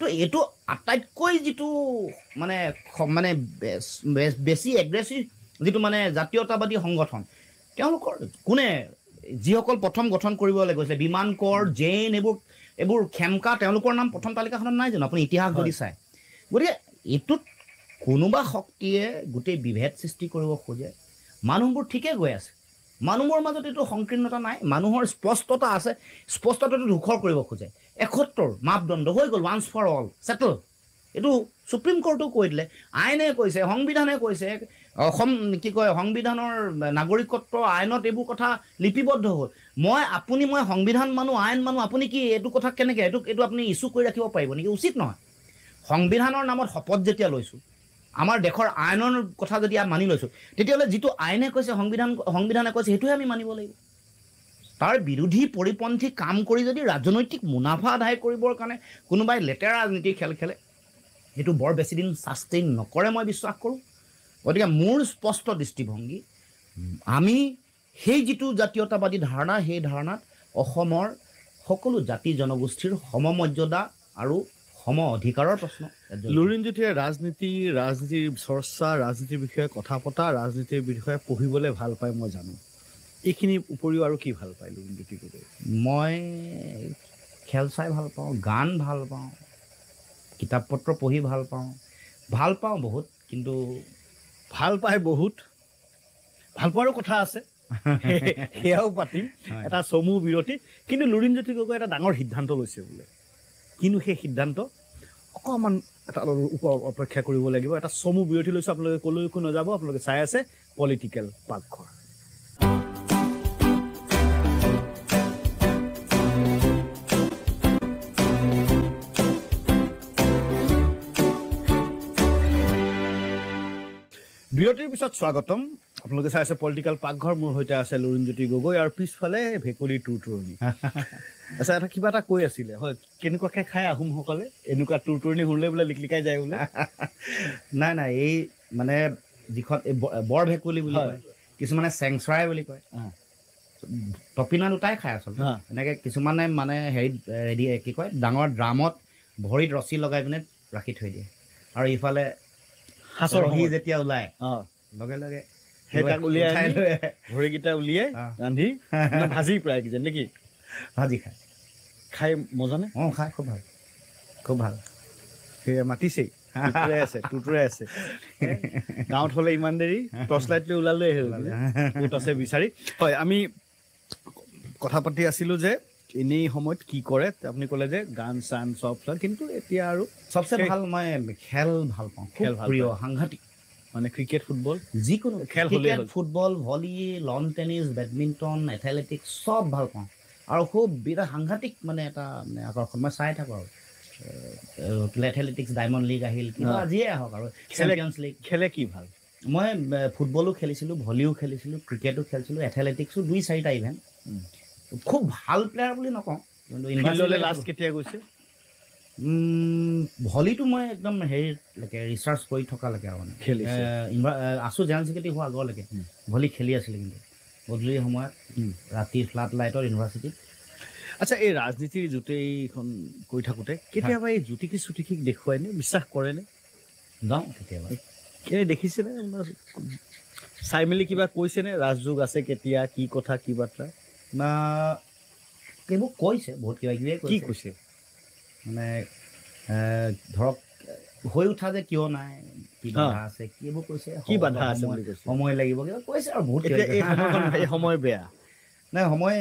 তো এইটো আটাইতকৈ যিটো মানে মানে বেছি এগ্ৰেছিভ যিটো মানে জাতীয়তাবাদী সংগঠন, তেওঁলোকৰ কোনে যিসকল প্ৰথম গঠন কৰিবলৈ গৈছে, বিমান কৰ, জৈন, এইবোৰ খেমকা, তেওঁলোকৰ নাম প্ৰথম তালিকাখনত নাই জানো? আপুনি ইতিহাস যদি চায়। গতিকে এইটোত কোনোবা শক্তিয়ে গোটেই বিভেদ সৃষ্টি কৰিব খোজে। মানুহবোৰ ঠিকে গৈ আছে, মানুহবোৰৰ মাজত এইটো সংকীৰ্ণতা নাই, মানুহৰ স্পষ্টতা আছে। স্পষ্টতাটো ধূসৰ কৰিব খোজে। ৭১ মাপদণ্ড হৈ গ'ল, ওৱান্স ফৰ অল ছেটল। এইটো চুপ্ৰিম কোৰ্টেও কৈ দিলে, আইনে কৈছে, সংবিধানে কৈছে, অসম কি কয় সংবিধানৰ নাগৰিকত্ব আইনত এইবোৰ কথা লিপিবদ্ধ হ'ল। মই সংবিধান মানো, আইন মানো, আপুনি কি এইটো কথা কেনেকৈ এইটো আপুনি ইছ্যু কৰি ৰাখিব পাৰিব নেকি? উচিত নহয়। সংবিধানৰ নামত শপত যেতিয়া লৈছোঁ, আমাৰ দেশৰ আইনৰ কথা যদি মানি লৈছোঁ, তেতিয়াহ'লে যিটো আইনে কৈছে, সংবিধানে কৈছে, সেইটোহে আমি মানিব লাগিব। তাৰ বিৰোধী পৰিপন্থী কাম কৰি যদি ৰাজনৈতিক মুনাফা আদায় কৰিবৰ কাৰণে কোনোবাই লেতেৰা ৰাজনীতিৰ খেল খেলে, সেইটো বৰ বেছিদিন ছাষ্টেইন নকৰে মই বিশ্বাস কৰোঁ। গতিকে মোৰ স্পষ্ট দৃষ্টিভংগী, আমি সেই যিটো জাতীয়তাবাদী ধাৰণা, সেই ধাৰণাত অসমৰ সকলো জাতি জনগোষ্ঠীৰ সমমৰ্যাদা আৰু সম অধিকাৰৰ প্ৰশ্ন। লুৰিণজ্যোতিয়ে ৰাজনীতিৰ চৰ্চা, ৰাজনীতিৰ বিষয়ে কথা পতা, ৰাজনীতিৰ বিষয়ে পঢ়িবলৈ ভাল পায় মই জানো। এইখিনিৰ উপৰিও আৰু কি ভাল পায় লুৰিণজ্যোতি গগৈ? মই খেল চাই ভাল পাওঁ, গান ভাল পাওঁ, কিতাপ পত্ৰ পঢ়ি ভাল পাওঁ বহুত। কিন্তু ভাল পায় বহুত, ভাল পোৱাৰো কথা আছে, সেয়াও পাতিম, এটা চমু বিৰতি। কিন্তু লুৰিণজ্যোতি গগৈ এটা ডাঙৰ সিদ্ধান্ত লৈছে বোলে। কিন্তু সেই সিদ্ধান্ত অকণমান এটা অপেক্ষা কৰিব লাগিব। এটা চমু বিৰতি লৈছোঁ, আপোনালোকে ক'লৈকো নাযাব, আপোনালোকে চাই আছে পলিটিকেল পাকঘৰ। বিৰতিৰ পিছত স্বাগতম। আপোনালোকে চাই আছে পলিটিকেল পাকঘৰ। মোৰ সৈতে আছে লুৰিণজ্যোতি গগৈ আৰু পিছফালে ভেকুলী টুৰটুৰণি। আচ্ছা, এটা কিবা এটা কৈ আছিলে, হয়, কেনেকুৱাকৈ খায় আহোমসকলে? এনেকুৱা টুৰটুৰণি শুনিলে বোলে লিকলিকাই যায় বোলে? নাই, এই মানে যিখন বৰ ভেকুলী বুলি কয়, কিছুমানে চেংচৰাই বুলি কয়, টপিনা দুটাই খায় আচলতে। এনেকৈ কিছুমানে মানে হেৰিত ৰেডি কি কয়, ডাঙৰ ড্ৰামত ভৰিত ৰছী লগাই পিনে ৰাখি থৈ দিয়ে, আৰু ইফালে সাঁচৰ ৰহি যেতিয়া ওলাই লগে লগে সেইটাক উলিয়াই ভৰিকেইটা উলিয়াই ৰান্ধি ভাজি প্ৰায় কিজান নেকি? ভাজি খাই মজা নে? খাই খুব ভাল, খুব ভাল। সেয়া মাতিছেই টুটুৰে আছে গাঁৱত হ'লে ইমান দেৰি টৰ্চ লাইট লৈ ওলালে ক'ত আছে বিচাৰি হয় আমি কথা পাতি আছিলো যে এনেই সময়ত কি কৰে আপুনি ক'লে যে গান চান চব কিন্তু এতিয়া আৰু চবচে ভাল মই খেল ভাল পাওঁ খেল ভাল প্ৰিয় পায়। সাংঘাতিক মানে ক্ৰিকেট ফুটবল যিকোনো খেল হ'লেই হ'ল। Football volley lawn tennis badminton athletics চব ভাল পাওঁ আৰু খুব বিৰাট সাংঘাতিক মানে এটা মানে আকৰ্ষণ মই চাই থাকোঁ আৰু এথলেটিক্স ডায়মণ্ড লীগ আহিল কিবা যিয়ে আহক আৰু চেম্পিয়নছ লীগ খেলে কি ভাল মই ফুটবলো খেলিছিলোঁ ভলীও খেলিছিলোঁ ক্ৰিকেটো খেলিছিলোঁ এথলেটিক্সো 2-4টা ইভেণ্ট খুব ভাল প্লেয়াৰ বুলি নকওঁ কিন্তু ফিল্ডলৈ লাষ্ট কেতিয়া গৈছে ভলীটো মই একদম হেৰিলৈকে ৰিচাৰ্চ কৰি থকালৈকে আৰু মানে খেলিছে। আছোঁ জেনেৰেল ছেক্ৰেটাৰী হোৱা আগলৈকে ভলী খেলি আছিলে কিন্তু গধূলি সময়ত ৰাতি ফ্লাড লাইটৰ ইউনিভাৰ্চিটিত আচ্ছা এই ৰাজনীতিৰ জোঁটেইখন কৰি থাকোঁতে কেতিয়াবা এই জ্যোতিষী চুতিষীক দেখুৱাইনে বিশ্বাস কৰেনে যাওঁ কেতিয়াবা এই দেখিছেনে চাই মেলি কিবা কৈছেনে ৰাজযোগ আছে কেতিয়া কি কথা কি বাৰ্তা এইবোৰ কৈছে বহুত কিবা কিবিয়ে কি কৈছে কৈছে মানে ধৰক হৈ উঠা যে কিয় নাই কি বাধা আছে কি এইবোৰ কৈছে কি বাধা আছে বুলি কৈছে সময় লাগিব কিবা কৈছে আৰু বহুত এতিয়া এই সময়খন এই সময় বেয়া নাই সময়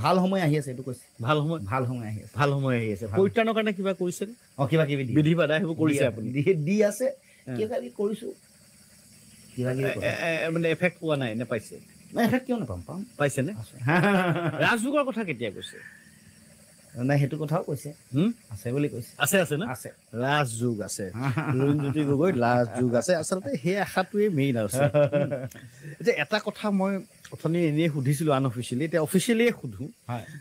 ভাল সময় আহি আছে এইটো কৈছে ভাল সময় ভাল সময় আহি আছে ভাল সময় আহি আছে ভাল। পৰিত্ৰাণৰ কাৰণে কিবা কৰিছেনে কিবা কিবি বিধি বাধা সেইবোৰ কৰিছে আপুনি দি আছে কিবা কিবি কৰিছোঁ কিবা কিবি মানে এফেক্ট পোৱা নাই নে পাইছে নাই এফেক্ট কিয় নাপাম পাম পাইছেনে ৰাজযোগৰ কথা কেতিয়া কৈছে নাই সেইটো কথাও কৈছে আছে বুলি কৈছে আছে না আছে ৰাজযোগ আছে লুৰিণজ্যোতি গগৈ ৰাজযোগ আছে আচলতে সেই আশাটোৱে মেইন আছে এতিয়া এটা কথা মই অথনি এনেই সুধিছিলোঁ আনঅফিচিয়েলি এতিয়া অফিচিয়েলিয়ে সুধো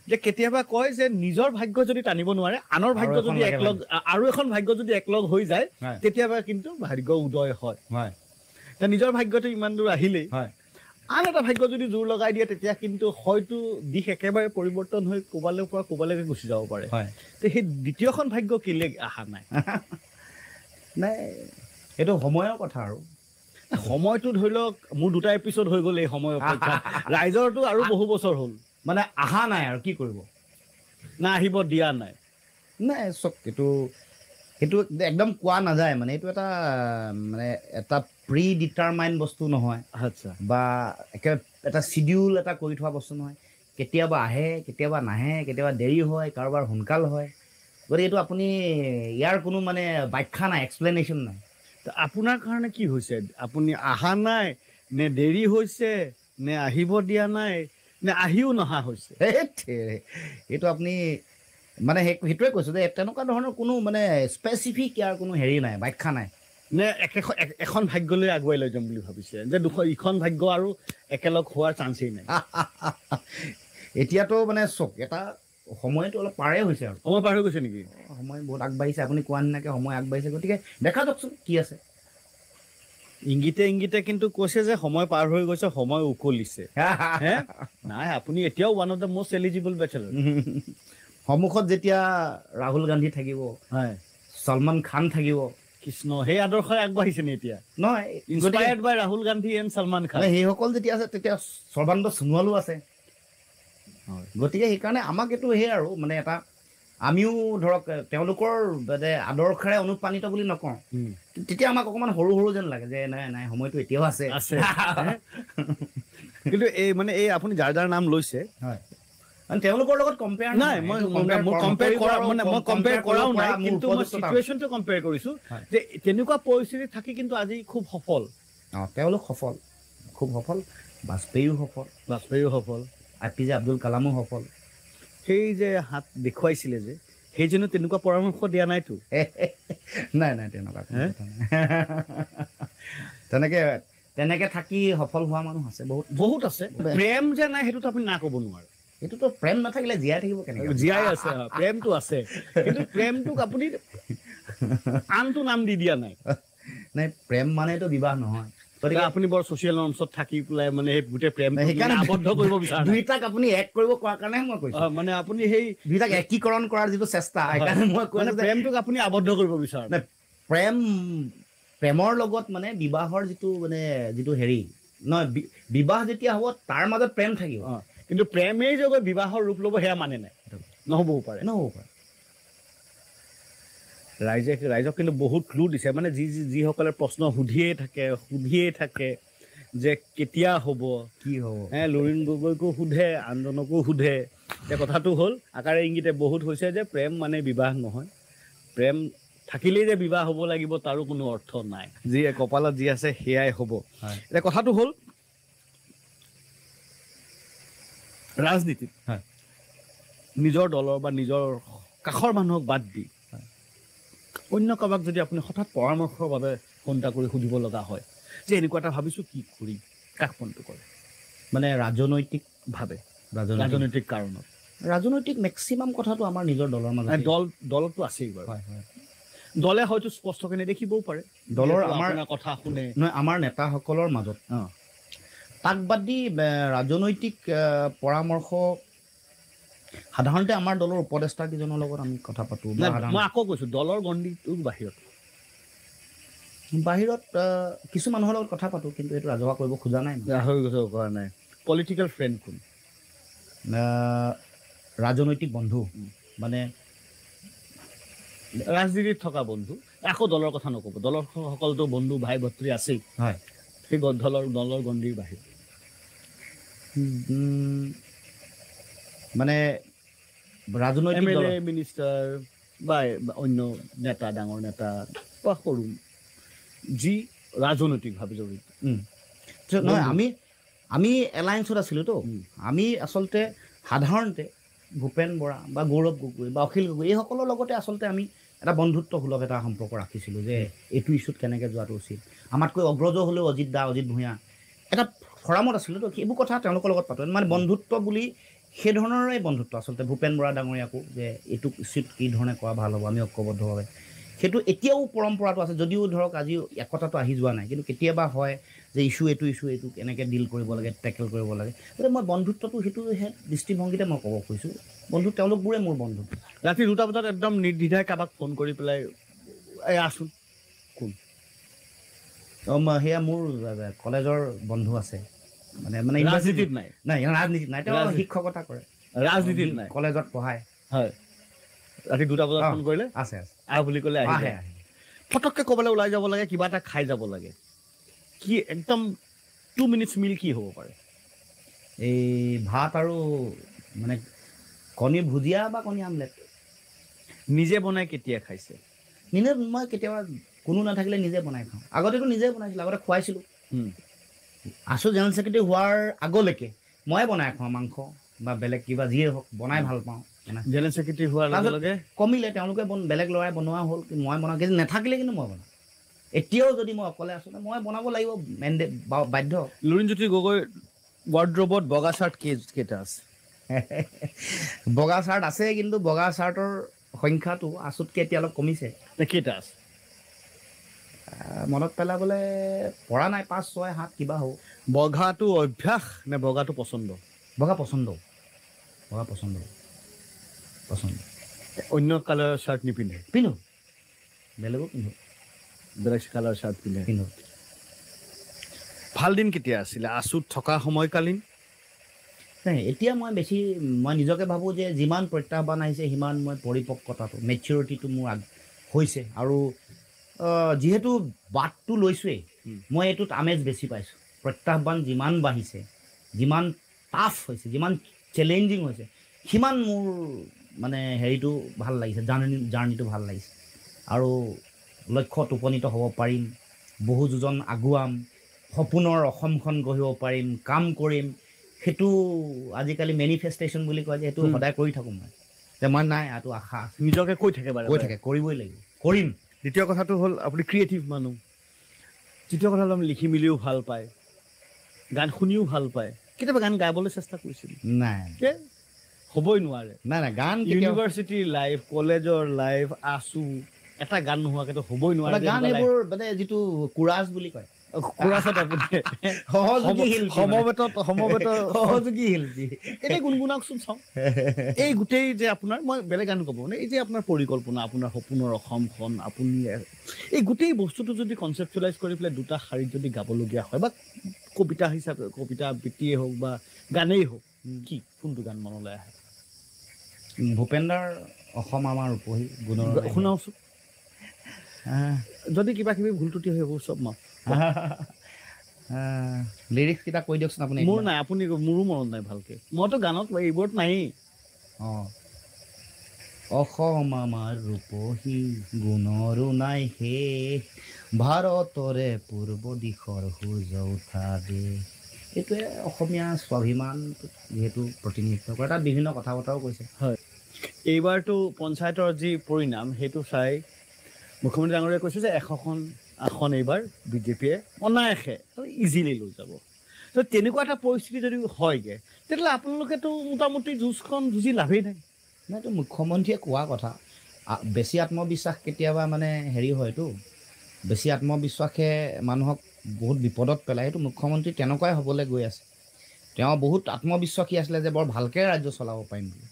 যে কেতিয়াবা কয় যে নিজৰ ভাগ্য যদি টানিব নোৱাৰে আনৰ ভাগ্য যদি একলগ আৰু এখন ভাগ্য যদি একলগ হৈ যায় কেতিয়াবা কিন্তু ভাগ্য উদয় হয় এতিয়া নিজৰ ভাগ্যটো ইমান দূৰ আহিলেই আন এটা ভাগ্য যদি জোৰ লগাই দিয়ে তেতিয়া কিন্তু হয়তো দিশ একেবাৰে পৰিৱৰ্তন হৈ ক'বালৈ পৰা ক'বালৈকে গুচি যাব পাৰে সেই দ্বিতীয়খন ভাগ্য কেলে অহা নাই নাই এইটো সময়ৰ কথা আৰু সময়টো ধৰি লওক মোৰ 2টা এপিছড হৈ গ'ল এই সময় অপেক্ষা ৰাইজৰটো আৰু বহু বছৰ হ'ল মানে অহা নাই আৰু কি কৰিব না আহিব দিয়া নাই নাই চব এইটো একদম কোৱা নাযায় মানে এইটো এটা মানে এটা প্ৰি ডিটাৰমাইন বস্তু নহয় আচ্ছা বা একেবাৰে এটা চিডিউল এটা কৰি থোৱা বস্তু নহয় কেতিয়াবা আহে কেতিয়াবা নাহে কেতিয়াবা দেৰি হয় কাৰোবাৰ সোনকাল হয় গতিকে এইটো আপুনি ইয়াৰ কোনো মানে ব্যাখ্যা নাই এক্সপ্লেনেশ্যন নাই আপোনাৰ কাৰণে কি হৈছে আপুনি অহা নাই নে দেৰি হৈছে নে আহিব দিয়া নাই নে আহিও নহা হৈছে এইটো আপুনি মানে সেইটোৱে কৈছোঁ যে তেনেকুৱা ধৰণৰ কোনো মানে স্পেচিফিক ইয়াৰ কোনো হেৰি নাই ব্যাখ্যা নাই নে এখন ভাগ্যলৈ আগুৱাই লৈ যাম বুলি ভাবিছে যে ইখন ভাগ্য আৰু একেলগ হোৱাৰ চান্সেই নাই এতিয়াতো মানে চক এটা সময়টো অলপ পাৰে হৈছে আৰু সময় পাৰ হৈ গৈছে নেকি সময় বহুত আগবাঢ়িছে আপুনি কোৱা নিচিনাকৈ সময় আগবাঢ়িছে গতিকে দেখা যাওকচোন কি আছে ইংগিতে ইংগিতে কিন্তু কৈছে যে সময় পাৰ হৈ গৈছে সময় উকলিছে নাই আপুনি এতিয়াও one of the most eligible bachelor সন্মুখত যেতিয়া ৰাহুল গান্ধী থাকিব সলমান খান থাকিব কৃষ্ণ সেই আদৰ্শই আগবাঢ়িছে নে এতিয়া নহয় inspired by Rahul Gandhi and Salman Khan সেইসকল যেতিয়া আছে তেতিয়া সৰ্বানন্দ সোণোৱালো আছে গতিকে সেইকাৰণে আমাক এইটো সেই আৰু মানে এটা আমিও ধৰক তেওঁলোকৰ মানে আদৰ্শৰে অনুপ্ৰাণিত বুলি নকওঁ তেতিয়া আমাক অকণমান সৰু সৰু যেন লাগে যে নাই নাই সময়টো এতিয়াও আছে কিন্তু এই মানে এই আপুনি যাৰ যাৰ নাম লৈছে তেওঁলোকৰ লগত কম্পেয়াৰ নাই মই কম্পেয়াৰ কৰাও নাই কিন্তু মই চিটুৱেশ্যনটো কম্পেয়াৰ কৰিছোঁ যে তেনেকুৱা পৰিস্থিতিত থাকি কিন্তু আজি খুব সফল তেওঁলোক সফল খুব সফল বাজপেয়ীও সফল APJ আব্দুল কালামো সফল সেই যে হাত দেখুৱাইছিলে যে সেইজনে তেনেকুৱা পৰামৰ্শ দিয়া নাইতো নাই নাই তেনেকুৱা তেনেকে থাকি সফল হোৱা মানুহ আছে বহুত আছে প্ৰেম যে নাই সেইটোতো আপুনি না ক'ব নোৱাৰে এইটোতো প্ৰেম নাথাকিলে জীয়াই থাকিব কেনেকৈ জীয়াই আছে প্ৰেমটো আছে কিন্তু প্ৰেমটোক আপুনি আনটো নাম দি দিয়া নাই নাই প্ৰেম মানেতো বিবাহ নহয় গতিকে আপুনি বৰ ছ'চিয়েল নৰ্মছত থাকি পেলাই মানে সেই গোটেই প্ৰেম আবদ্ধ কৰিব বিচাৰে দুইটাক আপুনি এক কৰিব কোৱাৰ কাৰণে মই কৈছোঁ মানে আপুনি সেই দুইটাক একীকৰণ কৰাৰ যিটো চেষ্টা সেইকাৰণে মই কৈছোঁ প্ৰেমটোক আপুনি আবদ্ধ কৰিব বিচাৰে প্ৰেমৰ লগত মানে বিবাহৰ যিটো হেৰি নহয় বিবাহ যেতিয়া হ'ব তাৰ মাজত প্ৰেম থাকিব কিন্তু প্ৰেমেই যে বিবাহৰ ৰূপ ল'ব সেয়া মানে নাই নহ'বও পাৰে ৰাইজক কিন্তু বহুত ক্লু দিছে মানে যিসকলে প্ৰশ্ন সুধিয়ে থাকে যে কেতিয়া হ'ব কি হ'ব লুৰিণ গগৈকো সোধে আনজনকো সোধে এতিয়া কথাটো হ'ল আকাৰে ইংগিতে বহুত হৈছে যে প্ৰেম মানে বিবাহ নহয় প্ৰেম থাকিলেই যে বিবাহ হ'ব লাগিব তাৰো কোনো অৰ্থ নাই যি কপালত যি আছে সেয়াই হ'ব এতিয়া কথাটো হ'ল ৰাজনীতিত নিজৰ দলৰ বা নিজৰ কাষৰ মানুহক বাদ দি অন্য কাৰোবাক যদি আপুনি হঠাৎ পৰামৰ্শৰ বাবে ফোন এটা কৰি সুধিব লগা হয় যে এনেকুৱা এটা ভাবিছোঁ কি কৰিম কাক ফোনটো কৰে মানে ৰাজনৈতিকভাৱে ৰাজনৈতিক কাৰণত ৰাজনৈতিক মেক্সিমাম কথাটো আমাৰ নিজৰ দলৰ মাজত দলতো আছেই বাৰু দলে হয়তো স্পষ্টকৈ নেদেখিবও পাৰে দলৰ আমাৰ কথা শুনে নহয় আমাৰ নেতাসকলৰ মাজত তাক বাদ দি ৰাজনৈতিক পৰামৰ্শ সাধাৰণতে আমাৰ দলৰ উপদেষ্টা কেইজনৰ লগত আমি কথা পাতোঁ মই আকৌ কৈছোঁ দলৰ গণ্ডিটোৰ বাহিৰত কিছু মানুহৰ লগত কথা পাতোঁ কিন্তু এইটো ৰাজহুৱা কৰিব খোজা নাই কৰা নাই পলিটিকেল ফ্ৰেণ্ড কোন ৰাজনৈতিক বন্ধু মানে ৰাজনীতিত থকা বন্ধু আকৌ দলৰ কথা নক'ব দলৰ সকলোতো বন্ধু ভাই ভত্ৰী আছেই হয় সেই দলৰ গণ্ডিৰ বাহিৰত মানে ৰাজনৈতিক মিনিষ্টাৰ বা অন্য নেতা ডাঙৰ নেতা বা সৰু যি ৰাজনৈতিকভাৱে জড়িত নহয় আমি এলায়েন্সত আছিলোঁতো আমি আচলতে সাধাৰণতে ভূপেন বৰা বা গৌৰৱ গগৈ বা অখিল গগৈ এইসকলৰ লগতে আচলতে আমি এটা বন্ধুত্ব সুলভ এটা সম্পৰ্ক ৰাখিছিলোঁ যে এইটো ইছ্যুত কেনেকৈ যোৱাটো উচিত আমাতকৈ অগ্ৰজ হ'লেও অজিত ভূঞা এটা ফৰামত আছিলোঁতো সেইবোৰ কথা তেওঁলোকৰ লগত পাতোঁ মানে বন্ধুত্ব বুলি সেই ধৰণৰে বন্ধুত্ব আচলতে ভূপেন বৰা ডাঙৰীয়াকো যে এইটো ইছ্যুত কি ধৰণে কৰা ভাল হ'ব আমি ঐক্যবদ্ধভাৱে সেইটো এতিয়াও পৰম্পৰাটো আছে যদিও ধৰক আজিও একতাটো আহি যোৱা নাই কিন্তু কেতিয়াবা হয় যে ইছ্যু এইটো কেনেকৈ ডিল কৰিব লাগে টেকেল কৰিব লাগে গতিকে মই বন্ধুত্বটো সেইটো দৃষ্টিভংগীতে মই ক'ব খুজিছোঁ বন্ধু তেওঁলোকবোৰে মোৰ বন্ধু ৰাতি 2টা বজাত একদম নিৰ্দ্বিধাই কাৰোবাক ফোন কৰি পেলাই আছোন কোন সেয়া মোৰ কলেজৰ বন্ধু আছে মানে ৰাজনীতিত নাই ৰাজনীতিত নাই তেওঁ শিক্ষকতা কৰে ৰাজনীতিত নাই কলেজত পঢ়ায় হয় ৰাতি 2টা বজাত ফোন কৰিলে আছে আহ বুলি ক'লে আহে ফটককৈ ক'বলৈ ওলাই যাব লাগে কিবা এটা খাই যাব লাগে কি একদম 2 মিনিটছ মিল কি হ'ব পাৰে এই ভাত আৰু মানে কণী ভুজিয়া বা কণী আমলেট নিজে বনাই কেতিয়া খাইছে মই কেতিয়াবা কোনো নাথাকিলে নিজে বনাই খাওঁ আগতেতো নিজে বনাইছিলোঁ আগতে খুৱাইছিলোঁ আছোঁ জেনেৰেল ছেক্ৰেটাৰী হোৱাৰ আগলৈকে ময়ে বনাই খাওঁ মাংস বা বেলেগ কিবা যিয়ে হওক বনাই ভাল পাওঁ জেনেৰেল ছেক্ৰেটাৰী হোৱাৰ লগে লগে কমিলে তেওঁলোকে বেলেগ ল'ৰাই বনোৱা হ'ল মই বনাওঁ কিন্তু নাথাকিলে কিন্তু মই বনাওঁ এতিয়াও যদি মই অকলে আছোঁ মই বনাব লাগিব বাধ্য লুৰিণজ্যোতি গগৈ ৱাৰ্ড্ৰবত বগা চাৰ্ট কেইটা আছে বগা চাৰ্ট আছে কিন্তু বগা চাৰ্টৰ সংখ্যাটো আচুতকৈ এতিয়া অলপ কমিছে কেইটা আছে মনত পেলাবলৈ পৰা নাই 5, 6, 7 কিবা হ'ব বগাটো অভ্যাস নে বগাটো পচন্দ বগা পচন্দ অন্য কালাৰৰ চাৰ্ট নিপিন্ধে পিন্ধো বেলেগো পিন্ধো বেলেগ কালাৰ চাৰ্ট পিন্ধো ভাল দিন কেতিয়া আছিলে আছুত থকা সময়কালীন নাই এতিয়া মই নিজকে ভাবোঁ যে যিমান প্ৰত্যাহ্বান আহিছে সিমান মই পৰিপক্কতাটো মেচিউৰিটিটো মোৰ হৈছে আৰু যিহেতু বাটটো লৈছোৱেই মই এইটোত আমেজ বেছি পাইছোঁ প্ৰত্যাহ্বান যিমান বাঢ়িছে যিমান টাফ হৈছে যিমান চেলেঞ্জিং হৈছে সিমান মোৰ মানে হেৰিটো ভাল লাগিছে জাৰ্ণিটো ভাল লাগিছে আৰু লক্ষ্যত উপনীত হ'ব পাৰিম বহু যোজন আগুৱাম সপোনৰ অসমখন গঢ়িব পাৰিম কাম কৰিম সেইটো আজিকালি মেনিফেষ্টেশ্যন বুলি কয় যে সেইটো সদায় কৰি থাকোঁ মই নাই এইটো আশা নিজকে কৈ থাকে কৰিবই লাগিব কৰিম দ্বিতীয় কথাটো হ'ল আপুনি ক্ৰিয়েটিভ মানুহ তৃতীয় কথা হ'ল আপুনি লিখি মেলিও ভাল পায় গান শুনিও ভাল পায় কেতিয়াবা গান গাবলৈ চেষ্টা কৰিছিল নাই হ'বই নোৱাৰে নাই গান ইউনিভাৰ্চিটিৰ লাইফ কলেজৰ লাইফ আছু এটা গান নোহোৱাকেতো হ'বই নোৱাৰে গান এইবোৰ মানে যিটো কুৰাজ বুলি কয় কুৰাছত আপুনি সহযোগী শিল্পী এতিয়া গুণগুণাওকচোন চাওঁ এই গোটেই যে আপোনাৰ মই বেলেগ গান ক'ব মানে এই যে আপোনাৰ পৰিকল্পনা আপোনাৰ সপোনৰ অসমখন আপুনি এই গোটেই বস্তুটো যদি কনচেপচুৱেলাইজ কৰি পেলাই 2টা শাৰীত যদি গাবলগীয়া হয় বা কবিতা হিচাপে কবিতা আবৃত্তিয়ে হওক বা গানেই হওক কি কোনটো গান মনলৈ আহে ভূপেন্দাৰ অসম আমাৰ ৰূপহী গুণৰ শুনাওচোন যদি কিবা কিবি ভুল ত্ৰুটি হৈ সেইবোৰ চব মাফ। লিৰিক্সকেইটা কৈ দিয়কচোন আপুনি। মোৰ নাই, আপুনি মোৰো মনত নাই ভালকে। মইতো গানত এইবোৰত নায়েই। অঁ অসম আমাৰ ৰূপহী গুণৰো নাই শেষ ভাৰতৰে পূৰ্ব দিশৰ সূৰ্য উঠা দেশ। এইটোৱে অসমীয়া স্বাভিমান যিহেতু প্ৰতিনিধিত্ব কৰে, তাত বিভিন্ন কথা বতৰাও কৈছে। হয়, এইবাৰতো পঞ্চায়তৰ যি পৰিণাম সেইটো চাই মুখ্যমন্ত্ৰী ডাঙৰীয়াই কৈছে যে 100খন আসন এইবাৰ বিজেপিয়ে অনায়াসে ইজিলি লৈ যাব। তো তেনেকুৱা এটা পৰিস্থিতি যদি হয়গৈ তেতিয়াহ'লে আপোনালোকেতো মোটামুটি যুঁজখন যুঁজি লাভেই নাই। নাই, এইটো মুখ্যমন্ত্ৰীয়ে কোৱা কথা। বেছি আত্মবিশ্বাস কেতিয়াবা মানে হেৰি হয়তো, বেছি আত্মবিশ্বাসে মানুহক বহুত বিপদত পেলায়। এইটো মুখ্যমন্ত্ৰী তেনেকুৱাই হ'বলৈ গৈ আছে। তেওঁ বহুত আত্মবিশ্বাসী আছিলে যে বৰ ভালকৈ ৰাজ্য চলাব পাৰিম বুলি,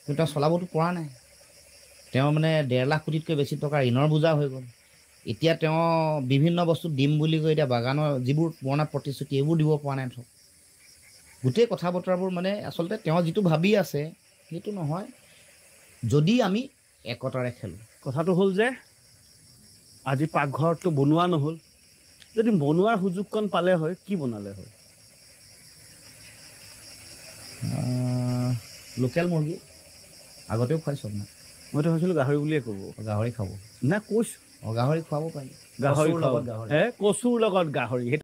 কিন্তু তেওঁ চলাবতো পৰা নাই। তেওঁ মানে 1.5 লাখ কোটিতকৈ বেছি টকা ঋণৰ বোজা হৈ গ'ল। এতিয়া তেওঁ বিভিন্ন বস্তু দিম বুলি কৈ এতিয়া বাগানৰ যিবোৰ পুৰণা প্ৰতিশ্ৰুতি এইবোৰ দিব পৰা নাই। থক গোটেই কথা বতৰাবোৰ মানে আচলতে তেওঁ যিটো ভাবি আছে সেইটো নহয়, যদি আমি একতাৰে খেলোঁ। কথাটো হ'ল যে আজি পাকঘৰটো বনোৱা নহ'ল, যদি বনোৱাৰ সুযোগকণ পালে হয় কি বনালে হয়? লোকেল মুৰ্গী আগতেও খুৱাইছোঁ আপোনাক। মইতো ভাবিছিলোঁ গাহৰি বুলিয়ে ক'ব। গাহৰি খাব নাই কৈছোঁ, গাহৰি খুৱাব পাৰি। গাহৰি কচুৰ লগত লগত গাহৰি। কচুৰ লগত গাহৰি।